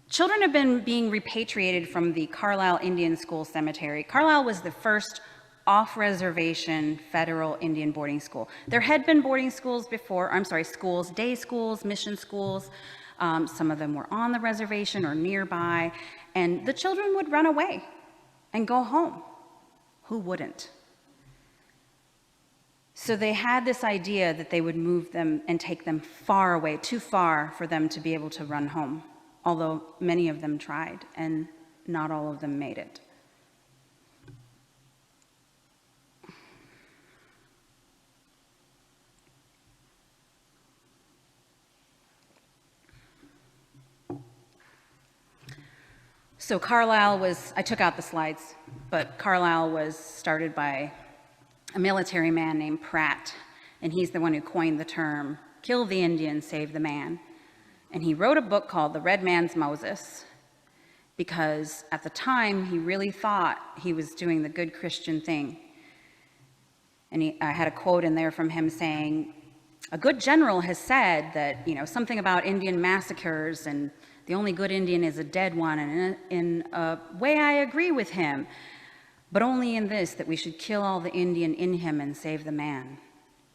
children have been being repatriated from the Carlisle Indian School Cemetery. Carlisle was the first off-reservation federal Indian boarding school. There had been boarding schools before, schools, day schools, mission schools. Some of them were on the reservation or nearby, and the children would run away and go home. Who wouldn't? So they had this idea that they would move them and take them far away, too far for them to be able to run home, although many of them tried and not all of them made it. So Carlisle was, I took out the slides, but Carlisle was started by a military man named Pratt, and he's the one who coined the term, kill the Indian, save the man. And he wrote a book called The Red Man's Moses, because at the time he really thought he was doing the good Christian thing. And I had a quote in there from him saying, a good general has said that, something about Indian massacres and the only good Indian is a dead one, and in a way I agree with him, but only in this, that we should kill all the Indian in him and save the man.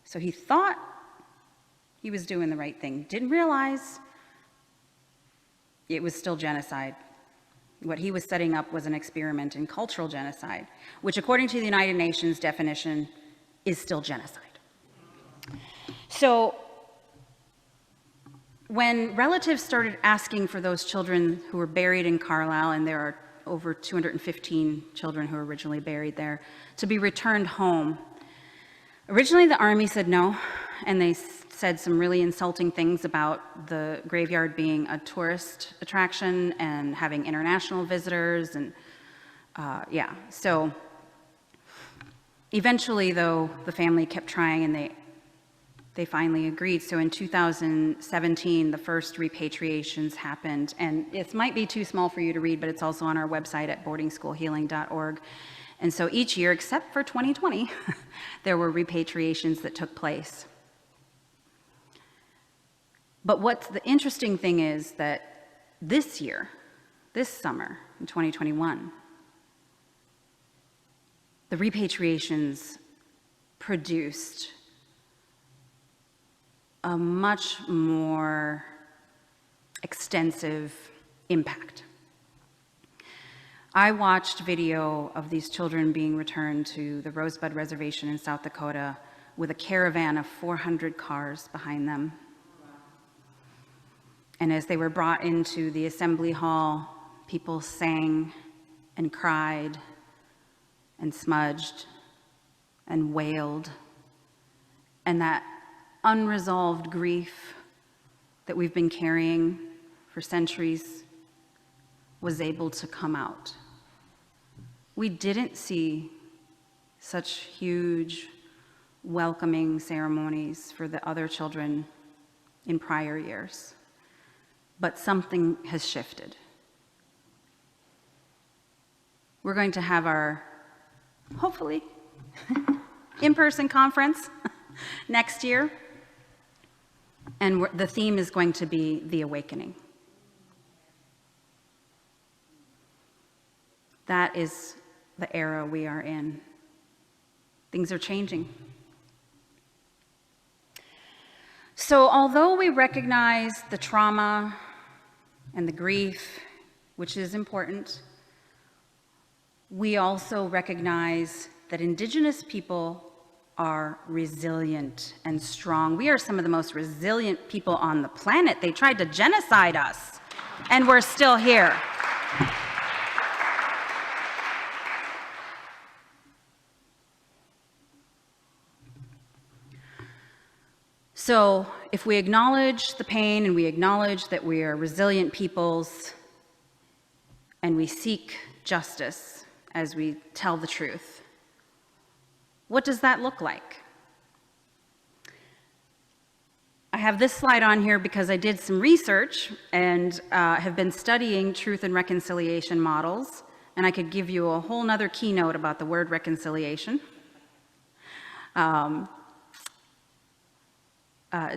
So he thought he was doing the right thing, didn't realize it was still genocide. What he was setting up was an experiment in cultural genocide, which according to the United Nations definition is still genocide. So when relatives started asking for those children who were buried in Carlisle, and there are over 215 children who were originally buried there, to be returned home, originally the Army said no, and they said some really insulting things about the graveyard being a tourist attraction and having international visitors, and yeah. So eventually, though, the family kept trying, and they finally agreed. So in 2017, the first repatriations happened, and it might be too small for you to read, but it's also on our website at boardingschoolhealing.org. And so each year, except for 2020, there were repatriations that took place. But what's the interesting thing is that this year, this summer, in 2021, the repatriations produced a much more extensive impact. I watched video of these children being returned to the Rosebud Reservation in South Dakota with a caravan of 400 cars behind them. And as they were brought into the assembly hall, people sang and cried and smudged and wailed. And that unresolved grief that we've been carrying for centuries was able to come out. We didn't see such huge welcoming ceremonies for the other children in prior years, but something has shifted. We're going to have our, hopefully, in-person conference next year, and the theme is going to be the awakening. That is the era we are in. Things are changing. So although we recognize the trauma and the grief, which is important, we also recognize that Indigenous people are resilient and strong. We are some of the most resilient people on the planet. They tried to genocide us, and we're still here. So if we acknowledge the pain and we acknowledge that we are resilient peoples and we seek justice as we tell the truth, what does that look like? I have this slide on here because I did some research and have been studying truth and reconciliation models, and I could give you a whole nother keynote about the word reconciliation.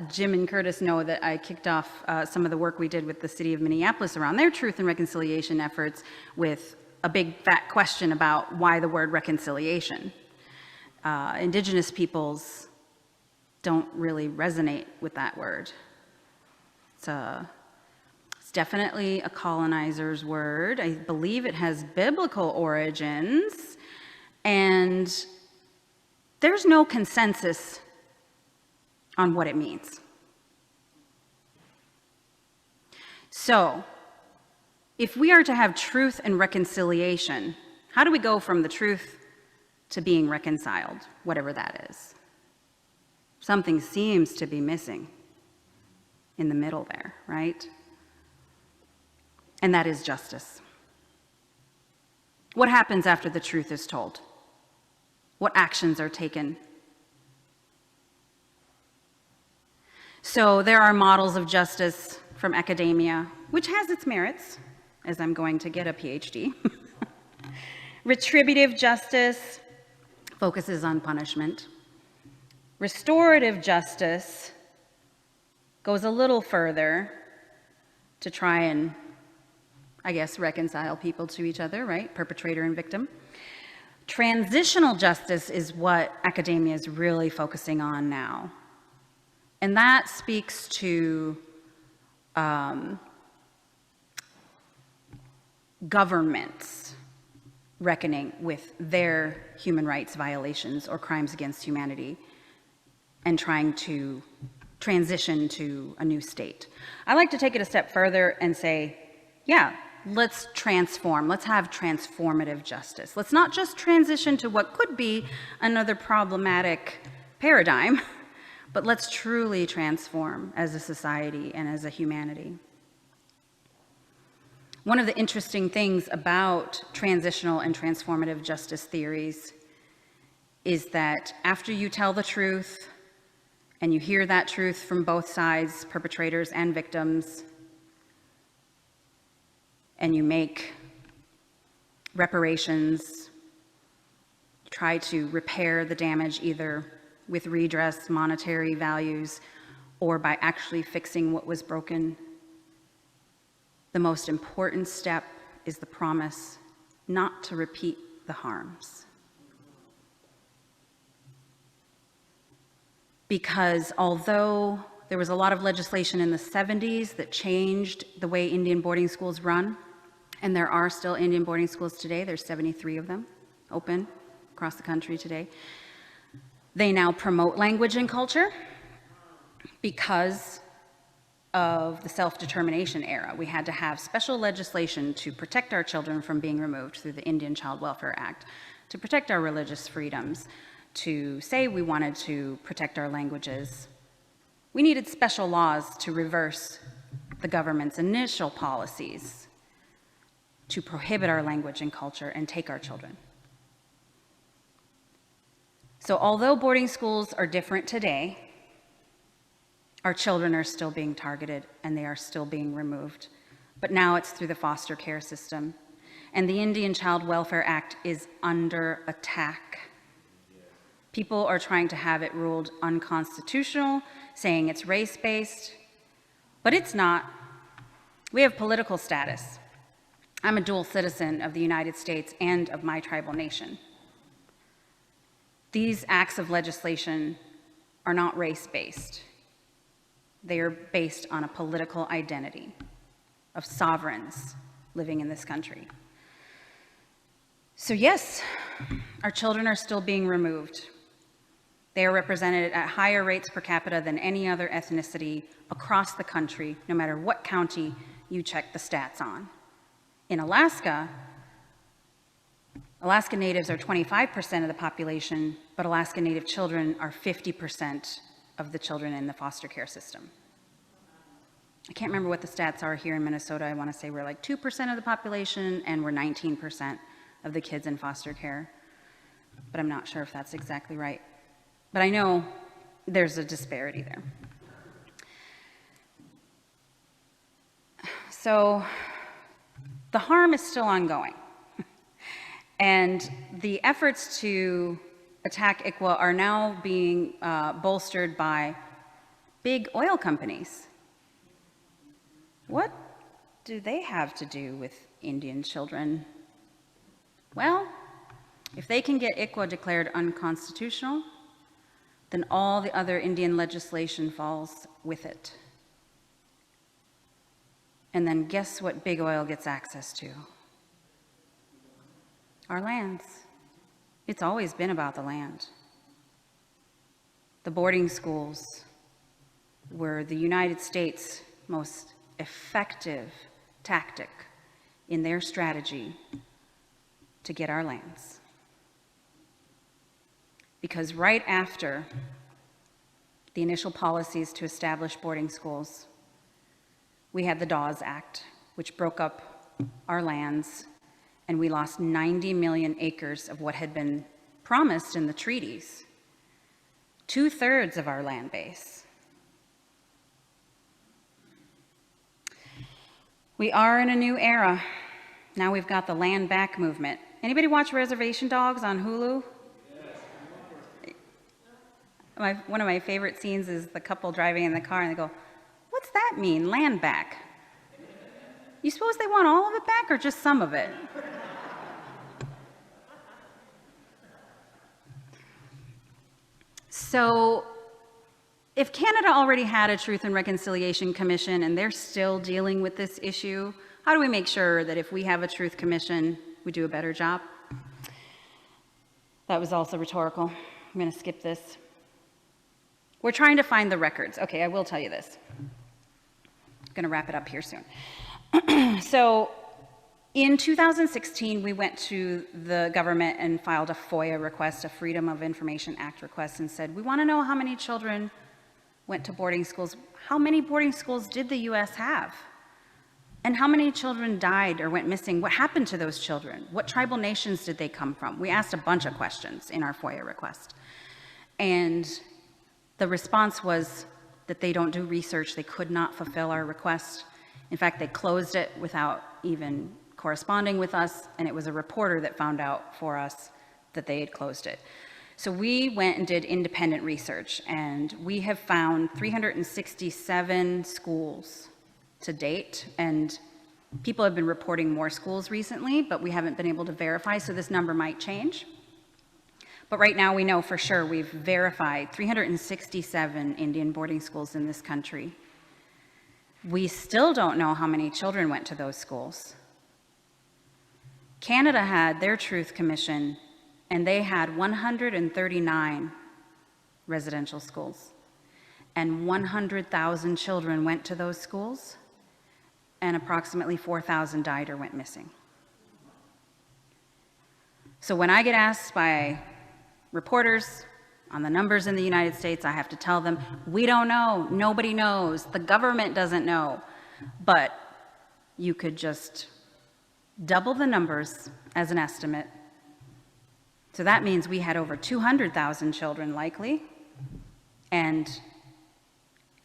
Jim and Curtis know that I kicked off some of the work we did with the city of Minneapolis around their truth and reconciliation efforts with a big fat question about why the word reconciliation. Indigenous peoples don't really resonate with that word. It's definitely a colonizer's word. I believe it has biblical origins, and there's no consensus on what it means. So, if we are to have truth and reconciliation, how do we go from the truth to being reconciled, whatever that is? Something seems to be missing in the middle there, right? And that is justice. What happens after the truth is told? What actions are taken? So there are models of justice from academia, which has its merits, as I'm going to get a PhD. Retributive justice focuses on punishment. Restorative justice goes a little further to try and I guess, reconcile people to each other, right? Perpetrator and victim. Transitional justice is what academia is really focusing on now. And that speaks to governments reckoning with their human rights violations or crimes against humanity and trying to transition to a new state. I like to take it a step further and say, yeah, let's transform. Let's have transformative justice. Let's not just transition to what could be another problematic paradigm, but let's truly transform as a society and as a humanity. One of the interesting things about transitional and transformative justice theories is that after you tell the truth and you hear that truth from both sides, perpetrators and victims, and you make reparations, try to repair the damage either with redress, monetary values, or by actually fixing what was broken, the most important step is the promise not to repeat the harms. Because although there was a lot of legislation in the 70s that changed the way Indian boarding schools run, and there are still Indian boarding schools today, there's 73 of them open across the country today. They now promote language and culture because of the self-determination era. We had to have special legislation to protect our children from being removed through the Indian Child Welfare Act, to protect our religious freedoms, to say we wanted to protect our languages. We needed special laws to reverse the government's initial policies to prohibit our language and culture and take our children. So although boarding schools are different today, our children are still being targeted and they are still being removed. But now it's through the foster care system. And the Indian Child Welfare Act is under attack. People are trying to have it ruled unconstitutional, saying it's race-based, but it's not. We have political status. I'm a dual citizen of the United States and of my tribal nation. These acts of legislation are not race-based. They are based on a political identity of sovereigns living in this country. So yes, our children are still being removed. They are represented at higher rates per capita than any other ethnicity across the country, no matter what county you check the stats on. In Alaska, Alaska Natives are 25% of the population, but Alaska Native children are 50% of the children in the foster care system. I can't remember what the stats are here in Minnesota. I want to say we're like 2% of the population and we're 19% of the kids in foster care, but I'm not sure if that's exactly right. But I know there's a disparity there. So the harm is still ongoing. And the efforts to attack ICWA are now being bolstered by big oil companies. What do they have to do with Indian children? Well, if they can get ICWA declared unconstitutional, then all the other Indian legislation falls with it. And then guess what big oil gets access to? Our lands. It's always been about the land. The boarding schools were the United States' most effective tactic in their strategy to get our lands. Because right after the initial policies to establish boarding schools, we had the Dawes Act, which broke up our lands, and we lost 90 million acres of what had been promised in the treaties, 2/3 of our land base. We are in a new era. Now we've got the land back movement. Anybody watch Reservation Dogs on Hulu? One of my favorite scenes is the couple driving in the car and they go, "What's that mean, land back?" You suppose they want all of it back or just some of it? So if Canada already had a Truth and Reconciliation Commission and they're still dealing with this issue, how do we make sure that if we have a Truth Commission, we do a better job? That was also rhetorical. I'm going to skip this. We're trying to find the records. Okay, I will tell you this. I'm going to wrap it up here soon. So in 2016, we went to the government and filed a FOIA request, a Freedom of Information Act request, and said, we want to know how many children went to boarding schools. How many boarding schools did the U.S. have? And how many children died or went missing? What happened to those children? What tribal nations did they come from? We asked a bunch of questions in our FOIA request. And the response was that they don't do research. They could not fulfill our request. In fact, they closed it without even corresponding with us, and it was a reporter that found out for us that they had closed it. So we went and did independent research, and we have found 367 schools to date, and people have been reporting more schools recently, but we haven't been able to verify, so this number might change. But right now we know for sure we've verified 367 Indian boarding schools in this country. We still don't know how many children went to those schools. Canada had their Truth Commission, and they had 139 residential schools, and 100,000 children went to those schools, and approximately 4,000 died or went missing. So when I get asked by reporters on the numbers in the United States, I have to tell them, we don't know, nobody knows, the government doesn't know, but you could just double the numbers as an estimate. So that means we had over 200,000 children likely, and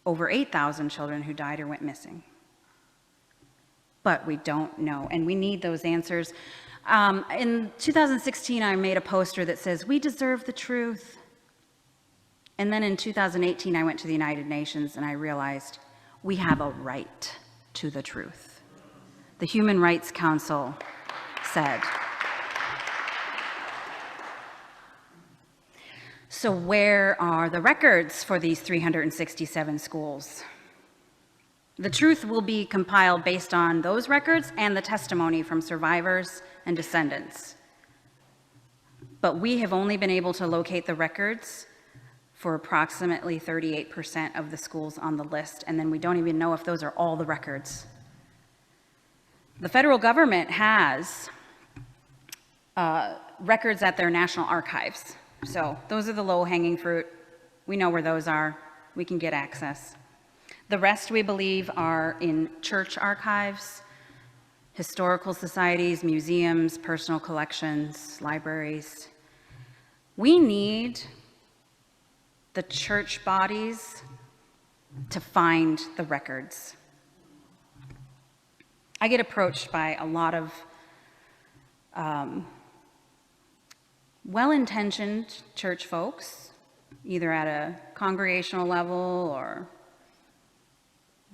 over 8,000 children who died or went missing. But we don't know, and we need those answers. In 2016, I made a poster that says, we deserve the truth. And then in 2018, I went to the United Nations and I realized we have a right to the truth. The Human Rights Council said. So where are the records for these 367 schools? The truth will be compiled based on those records and the testimony from survivors and descendants. But we have only been able to locate the records for approximately 38% of the schools on the list, and then we don't even know if those are all the records. The federal government has records at their national archives. So those are the low-hanging fruit. We know where those are. We can get access. The rest, we believe, are in church archives, historical societies, museums, personal collections, libraries. We need the church bodies to find the records. I get approached by a lot of well-intentioned church folks, either at a congregational level or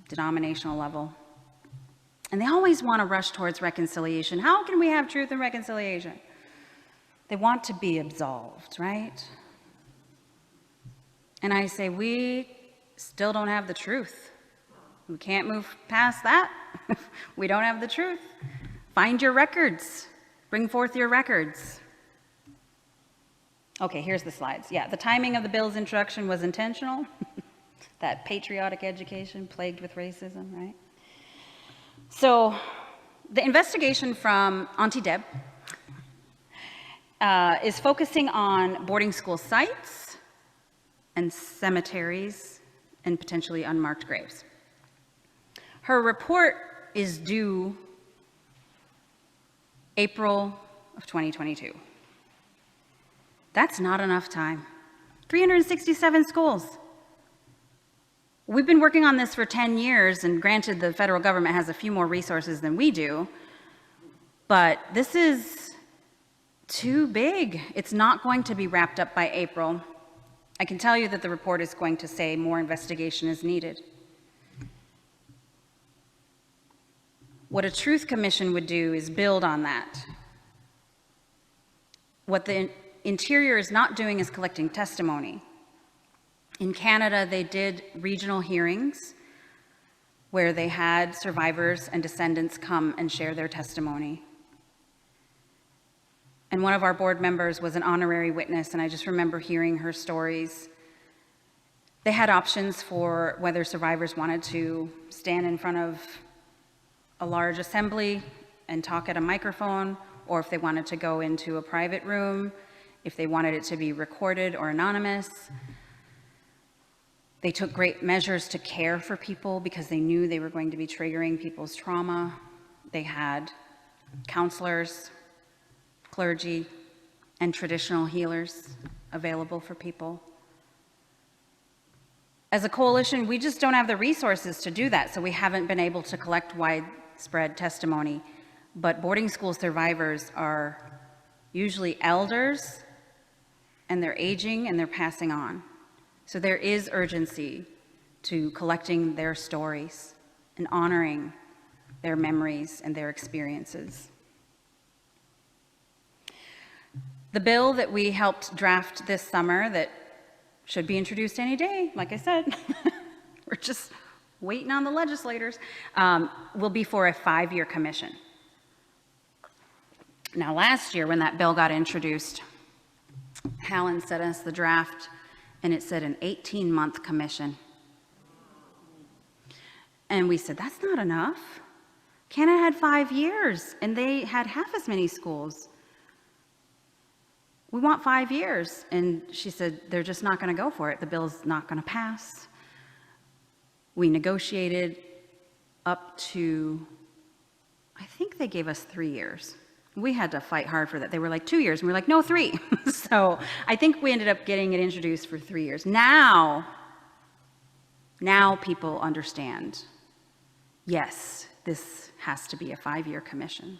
denominational level. And they always want to rush towards reconciliation. How can we have truth and reconciliation? They want to be absolved, right? And I say, we still don't have the truth. We can't move past that. We don't have the truth. Find your records. Bring forth your records. Okay, here's the slides. Yeah, the timing of the bill's introduction was intentional. That patriotic education plagued with racism, right? So the investigation from Auntie Deb is focusing on boarding school sites and cemeteries and potentially unmarked graves. Her report is due April of 2022. That's not enough time. 367 schools. We've been working on this for 10 years, and granted, the federal government has a few more resources than we do, but this is too big. It's not going to be wrapped up by April. I can tell you that the report is going to say more investigation is needed. What a truth commission would do is build on that. What the Interior is not doing is collecting testimony. In Canada, they did regional hearings where they had survivors and descendants come and share their testimony. And one of our board members was an honorary witness, and I just remember hearing her stories. They had options for whether survivors wanted to stand in front of a large assembly and talk at a microphone, or if they wanted to go into a private room, if they wanted it to be recorded or anonymous. They took great measures to care for people because they knew they were going to be triggering people's trauma. They had counselors, clergy, and traditional healers available for people. As a coalition, we just don't have the resources to do that, so we haven't been able to collect widespread testimony. But boarding school survivors are usually elders, and they're aging and they're passing on. So there is urgency to collecting their stories and honoring their memories and their experiences. The bill that we helped draft this summer that should be introduced any day, like I said, we're just waiting on the legislators, will be for a 5-year commission. Now, last year when that bill got introduced, Hallen sent us the draft and it said an 18-month commission. And we said, that's not enough. Canada had 5 years and they had half as many schools. We want 5 years. And she said, they're just not going to go for it. The bill's not going to pass. We negotiated up to, I think they gave us 3 years. We had to fight hard for that. They were like 2 years, and we were like, no, 3. So I think we ended up getting it introduced for 3 years. Now people understand, yes, this has to be a 5-year commission.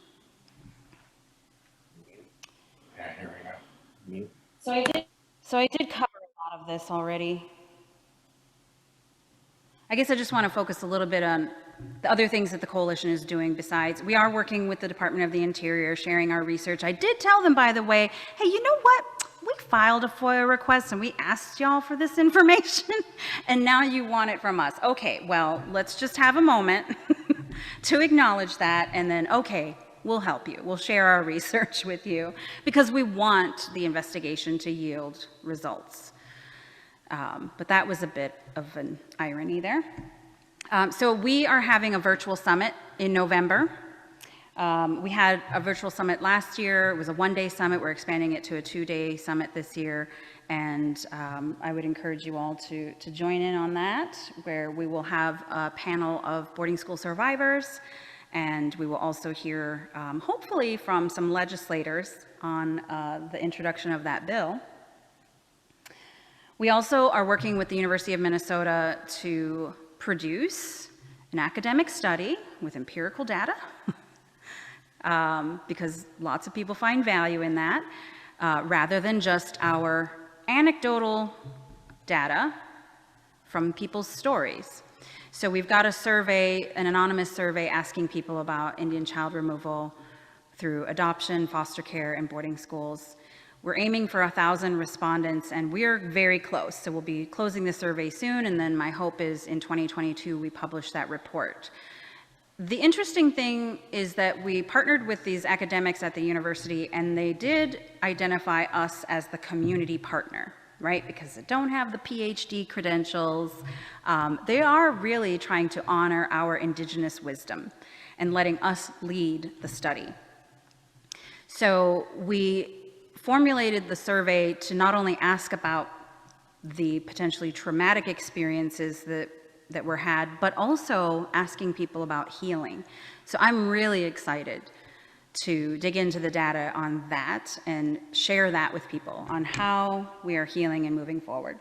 Yeah, here we go. So I did cover a lot of this already. I guess I just want to focus a little bit on the other things that the coalition is doing besides. We are working with the Department of the Interior, sharing our research. I did tell them, by the way, hey, you know what? We filed a FOIA request and we asked y'all for this information and now you want it from us. Okay, well, let's just have a moment to acknowledge that and then, okay, we'll help you. We'll share our research with you because we want the investigation to yield results. But that was a bit of an irony there. So we are having a virtual summit in November. We had a virtual summit last year. It was a 1-day summit. We're expanding it to a 2-day summit this year. And I would encourage you all to join in on that, where we will have a panel of boarding school survivors. And we will also hear, hopefully, from some legislators on the introduction of that bill. We also are working with the University of Minnesota to produce an academic study with empirical data, because lots of people find value in that, rather than just our anecdotal data from people's stories. So we've got a survey, an anonymous survey asking people about Indian child removal through adoption, foster care, and boarding schools. We're aiming for 1,000 respondents, and we're very close. So we'll be closing the survey soon, and then my hope is in 2022 we publish that report. The interesting thing is that we partnered with these academics at the university, and they did identify us as the community partner, right? Because they don't have the PhD credentials. They are really trying to honor our indigenous wisdom and letting us lead the study. So we formulated the survey to not only ask about the potentially traumatic experiences that were had, but also asking people about healing. So I'm really excited to dig into the data on that and share that with people on how we are healing and moving forward.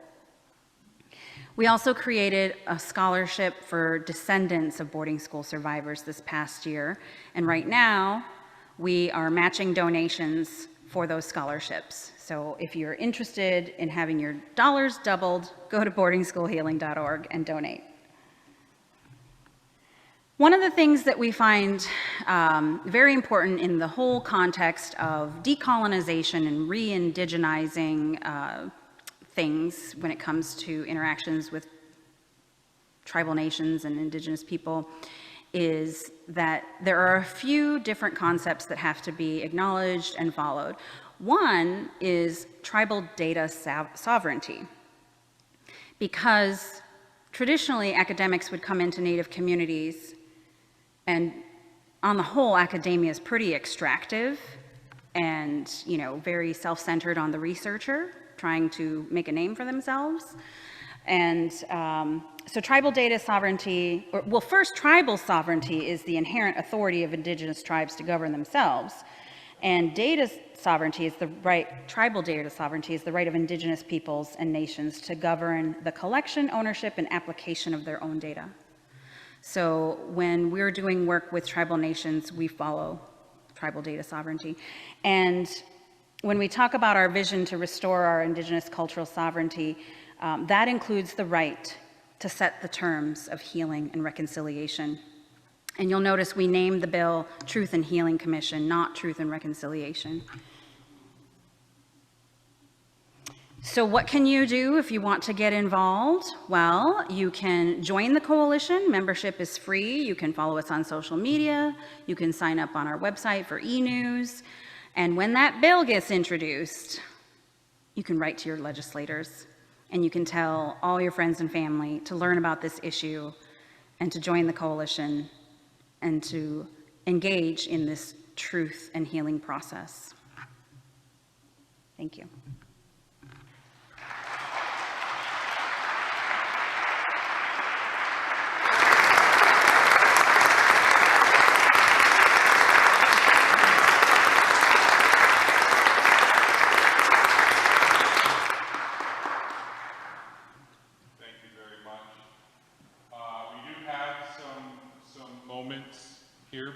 We also created a scholarship for descendants of boarding school survivors this past year, and right now we are matching donations for those scholarships. So if you're interested in having your dollars doubled, go to boardingschoolhealing.org and donate. One of the things that we find very important in the whole context of decolonization and re-indigenizing things when it comes to interactions with tribal nations and indigenous people is that there are a few different concepts that have to be acknowledged and followed. One is tribal data sovereignty, because traditionally academics would come into Native communities, and on the whole academia is pretty extractive and very self-centered on the researcher trying to make a name for themselves. And so tribal data sovereignty, first, tribal sovereignty is the inherent authority of indigenous tribes to govern themselves. And data sovereignty is tribal data sovereignty is the right of indigenous peoples and nations to govern the collection, ownership, and application of their own data. So when we're doing work with tribal nations, we follow tribal data sovereignty. And when we talk about our vision to restore our indigenous cultural sovereignty, that includes the right to set the terms of healing and reconciliation. And you'll notice we named the bill Truth and Healing Commission, not Truth and Reconciliation. So what can you do if you want to get involved? Well, you can join the coalition. Membership is free. You can follow us on social media. You can sign up on our website for e-news. And when that bill gets introduced, you can write to your legislators and you can tell all your friends and family to learn about this issue and to join the coalition and to engage in this truth and healing process. Thank you.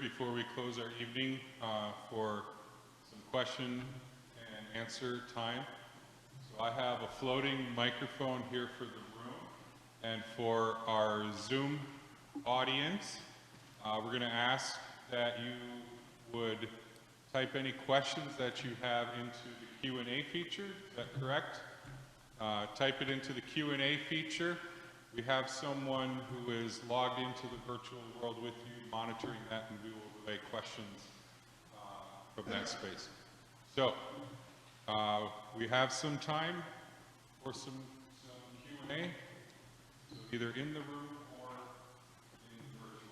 Before we close our evening for some question and answer time. So I have a floating microphone here for the room, and for our Zoom audience, we're going to ask that you would type any questions that you have into the Q&A feature. Is that correct? Type it into the Q&A feature. We have someone who is logged into the virtual world with you, monitoring that, and we will relay questions from that space. So we have some time for some Q&A, so either in the room or in the virtual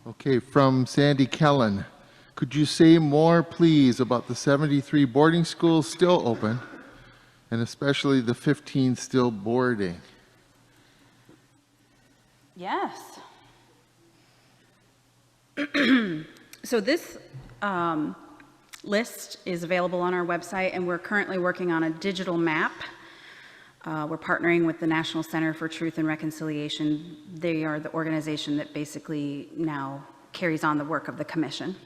world. Okay, from Sandy Kellen. Could you say more, please, about the 73 boarding schools still open, and especially the 15 still boarding? Yes. So this list is available on our website, and we're currently working on a digital map. We're partnering with the National Center for Truth and Reconciliation. They are the organization that basically now carries on the work of the commission.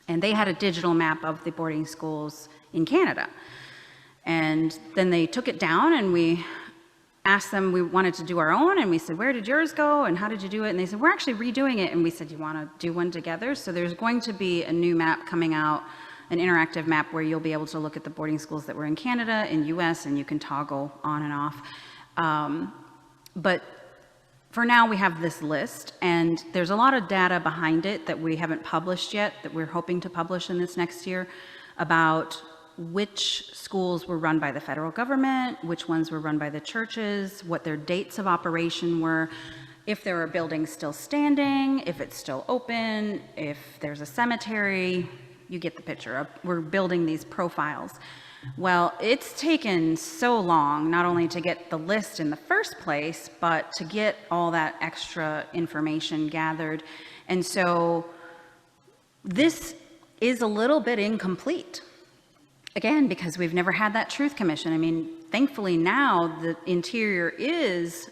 And they had a digital map of the boarding schools in Canada. And then they took it down, and we asked them, we wanted to do our own, and we said, where did yours go and how did you do it? And they said, we're actually redoing it. And we said, you want to do one together? So there's going to be a new map coming out, an interactive map where you'll be able to look at the boarding schools that were in Canada, in US, and you can toggle on and off. But for now, we have this list, and there's a lot of data behind it that we haven't published yet, that we're hoping to publish in this next year, about which schools were run by the federal government, which ones were run by the churches, what their dates of operation were, if there are buildings still standing, if it's still open, if there's a cemetery. You get the picture. We're building these profiles. Well, it's taken so long, not only to get the list in the first place, but to get all that extra information gathered. And so this is a little bit incomplete. Again, because we've never had that Truth Commission. I mean, thankfully now the Interior is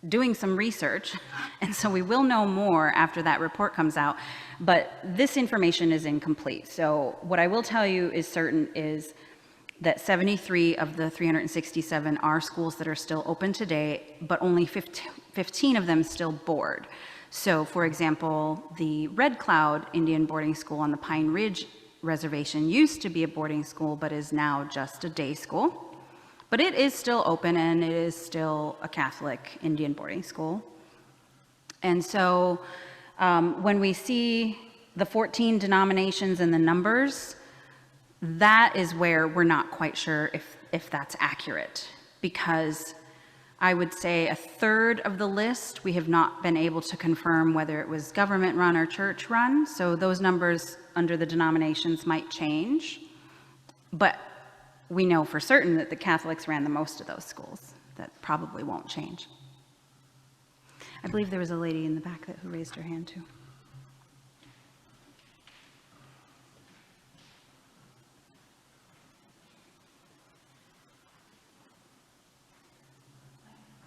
doing some research, and so we will know more after that report comes out, but this information is incomplete. So what I will tell you is certain is that 73 of the 367 are schools that are still open today, but only 15 of them still board. So for example, the Red Cloud Indian boarding school on the Pine Ridge Reservation used to be a boarding school, but is now just a day school. But it is still open, and it is still a Catholic Indian boarding school. And so when we see the 14 denominations and the numbers, that is where we're not quite sure if that's accurate, because I would say a third of the list we have not been able to confirm whether it was government run or church run. So those numbers under the denominations might change, but we know for certain that the Catholics ran the most of those schools. That probably won't change. I believe there was a lady in the back who raised her hand too.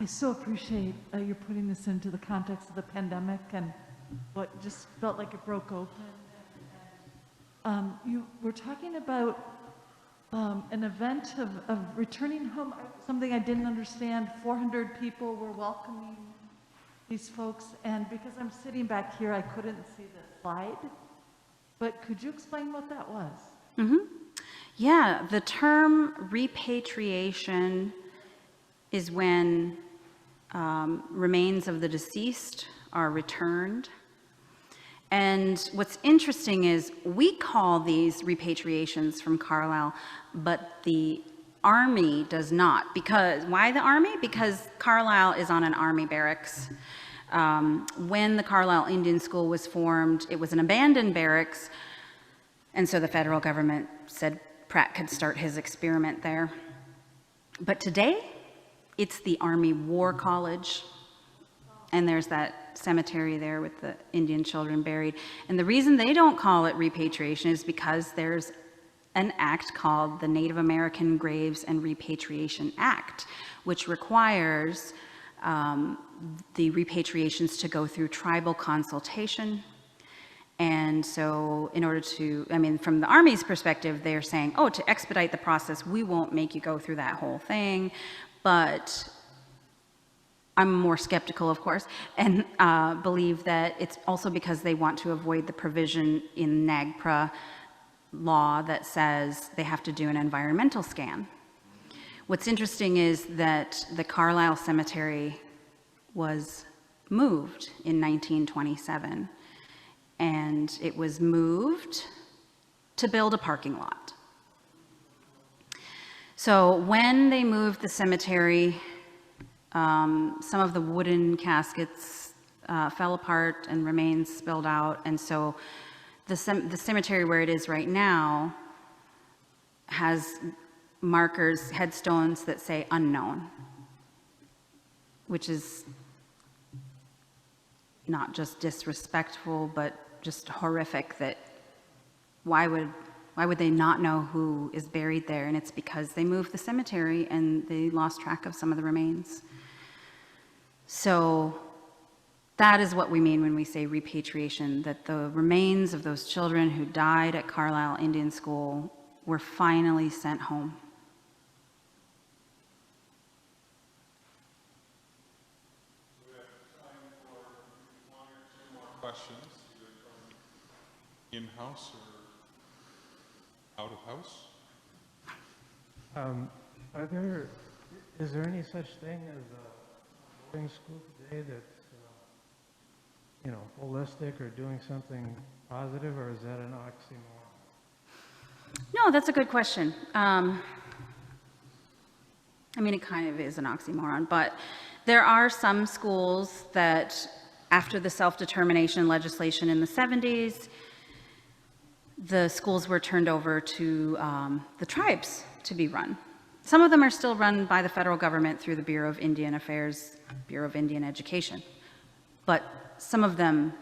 I so appreciate you putting this into the context of the pandemic and what just felt like it broke open. You were talking about an event of returning home, something I didn't understand. 400 people were welcoming these folks, and because I'm sitting back here, I couldn't see the slide. But could you explain what that was? Mm-hmm. Yeah, the term repatriation is when remains of the deceased are returned. And what's interesting is we call these repatriations from Carlisle, but the Army does not. Because, why the Army? Because Carlisle is on an Army barracks. When the Carlisle Indian School was formed, it was an abandoned barracks, and so the federal government said Pratt could start his experiment there. But today, it's the Army War College, and there's that cemetery there with the Indian children buried. And the reason they don't call it repatriation is because there's an act called the Native American Graves and Repatriation Act, which requires the repatriations to go through tribal consultation. And so in order to, I mean, from the Army's perspective, they're saying, oh, to expedite the process, we won't make you go through that whole thing. But I'm more skeptical, of course, and believe that it's also because they want to avoid the provision in NAGPRA law that says they have to do an environmental scan. What's interesting is that the Carlisle Cemetery was moved in 1927, and it was moved to build a parking lot. So when they moved the cemetery, some of the wooden caskets fell apart and remains spilled out, and so the cemetery where it is right now has markers, headstones that say unknown, which is not just disrespectful, but just horrific. That why would they not know who is buried there? And it's because they moved the cemetery and they lost track of some of the remains. So that is what we mean when we say repatriation, that the remains of those children who died at Carlisle Indian School were finally sent home. We have time for one or two more questions, either from in-house or out of house. Is there any such thing as a boarding school today that's, holistic or doing something positive, or is that an oxymoron? No, that's a good question. I mean, it kind of is an oxymoron, but there are some schools that, after the self-determination legislation in the 70s, the schools were turned over to the tribes to be run. Some of them are still run by the federal government through the Bureau of Indian Affairs, Bureau of Indian Education. But some of them,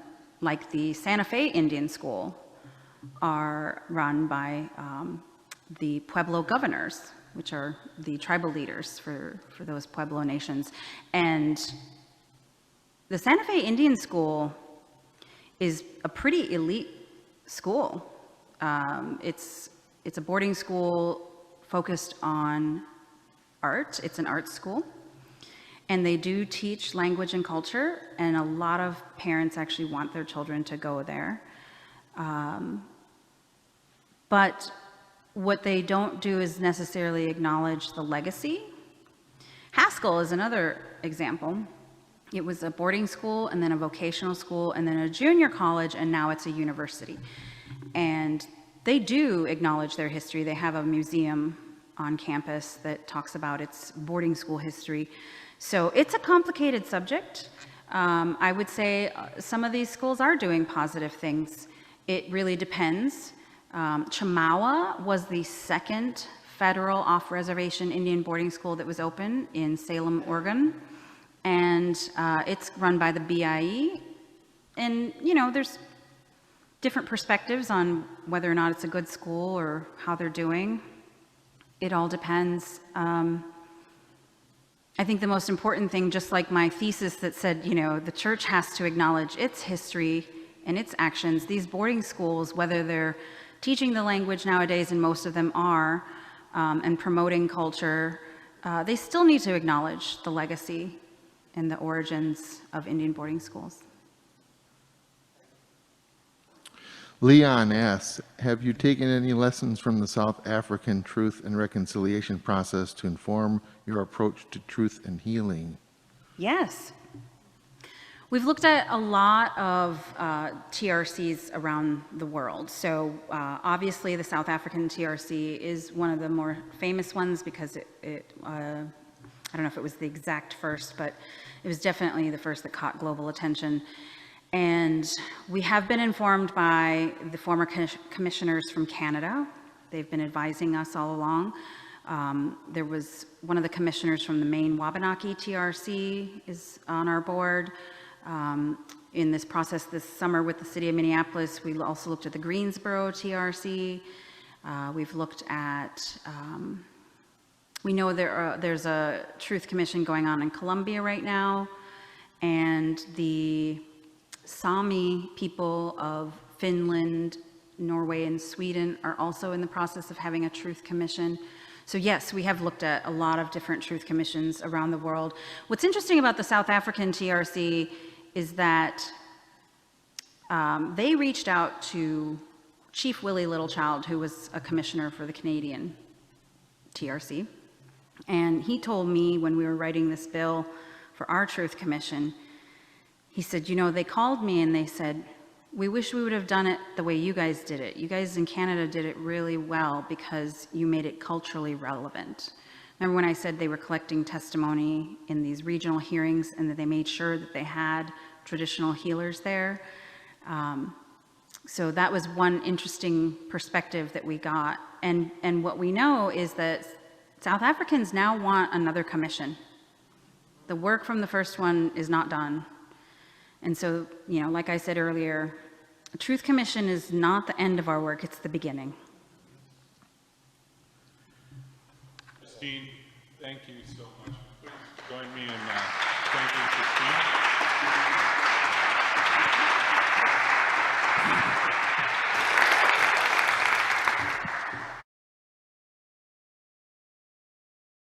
like the Santa Fe Indian School, are run by the Pueblo governors, which are the tribal leaders for those Pueblo nations. And the Santa Fe Indian School is a pretty elite school. It's a boarding school focused on art. It's an art school. And they do teach language and culture, and a lot of parents actually want their children to go there. But what they don't do is necessarily acknowledge the legacy. Haskell is another example. It was a boarding school, and then a vocational school, and then a junior college, and now it's a university. And they do acknowledge their history. They have a museum on campus that talks about its boarding school history. So it's a complicated subject. I would say some of these schools are doing positive things. It really depends. Chamawa was the second federal off-reservation Indian boarding school that was open in Salem, Oregon. And it's run by the BIE. And, you know, there's different perspectives on whether or not it's a good school or how they're doing. It all depends. I think the most important thing, just like my thesis that said, you know, the church has to acknowledge its history and its actions, these boarding schools, whether they're teaching the language nowadays, and most of them are, and promoting culture, they still need to acknowledge the legacy and the origins of Indian boarding schools. Leon asks, have you taken any lessons from the South African Truth and Reconciliation process to inform your approach to truth and healing? Yes. We've looked at a lot of TRCs around the world. So obviously the South African TRC is one of the more famous ones because I don't know if it was the exact first, but it was definitely the first that caught global attention. And we have been informed by the former commissioners from Canada. They've been advising us all along. There was one of the commissioners from the Maine Wabanaki TRC is on our board. In this process this summer with the city of Minneapolis, we also looked at the Greensboro TRC. We've looked at, we know there's a truth commission going on in Colombia right now, and the Sami people of Finland, Norway, and Sweden are also in the process of having a truth commission. So yes, we have looked at a lot of different truth commissions around the world. What's interesting about the South African TRC is that they reached out to Chief Willie Littlechild, who was a commissioner for the Canadian TRC. And he told me when we were writing this bill for our truth commission, he said, you know, they called me and they said, we wish we would have done it the way you guys did it. You guys in Canada did it really well because you made it culturally relevant. Remember when I said they were collecting testimony in these regional hearings and that they made sure that they had traditional healers there? So that was one interesting perspective that we got. And what we know is that South Africans now want another commission. The work from the first one is not done. And so, you know, like I said earlier, a truth commission is not the end of our work, it's the beginning. Christine, thank you so much. Please join me in thanking Christine.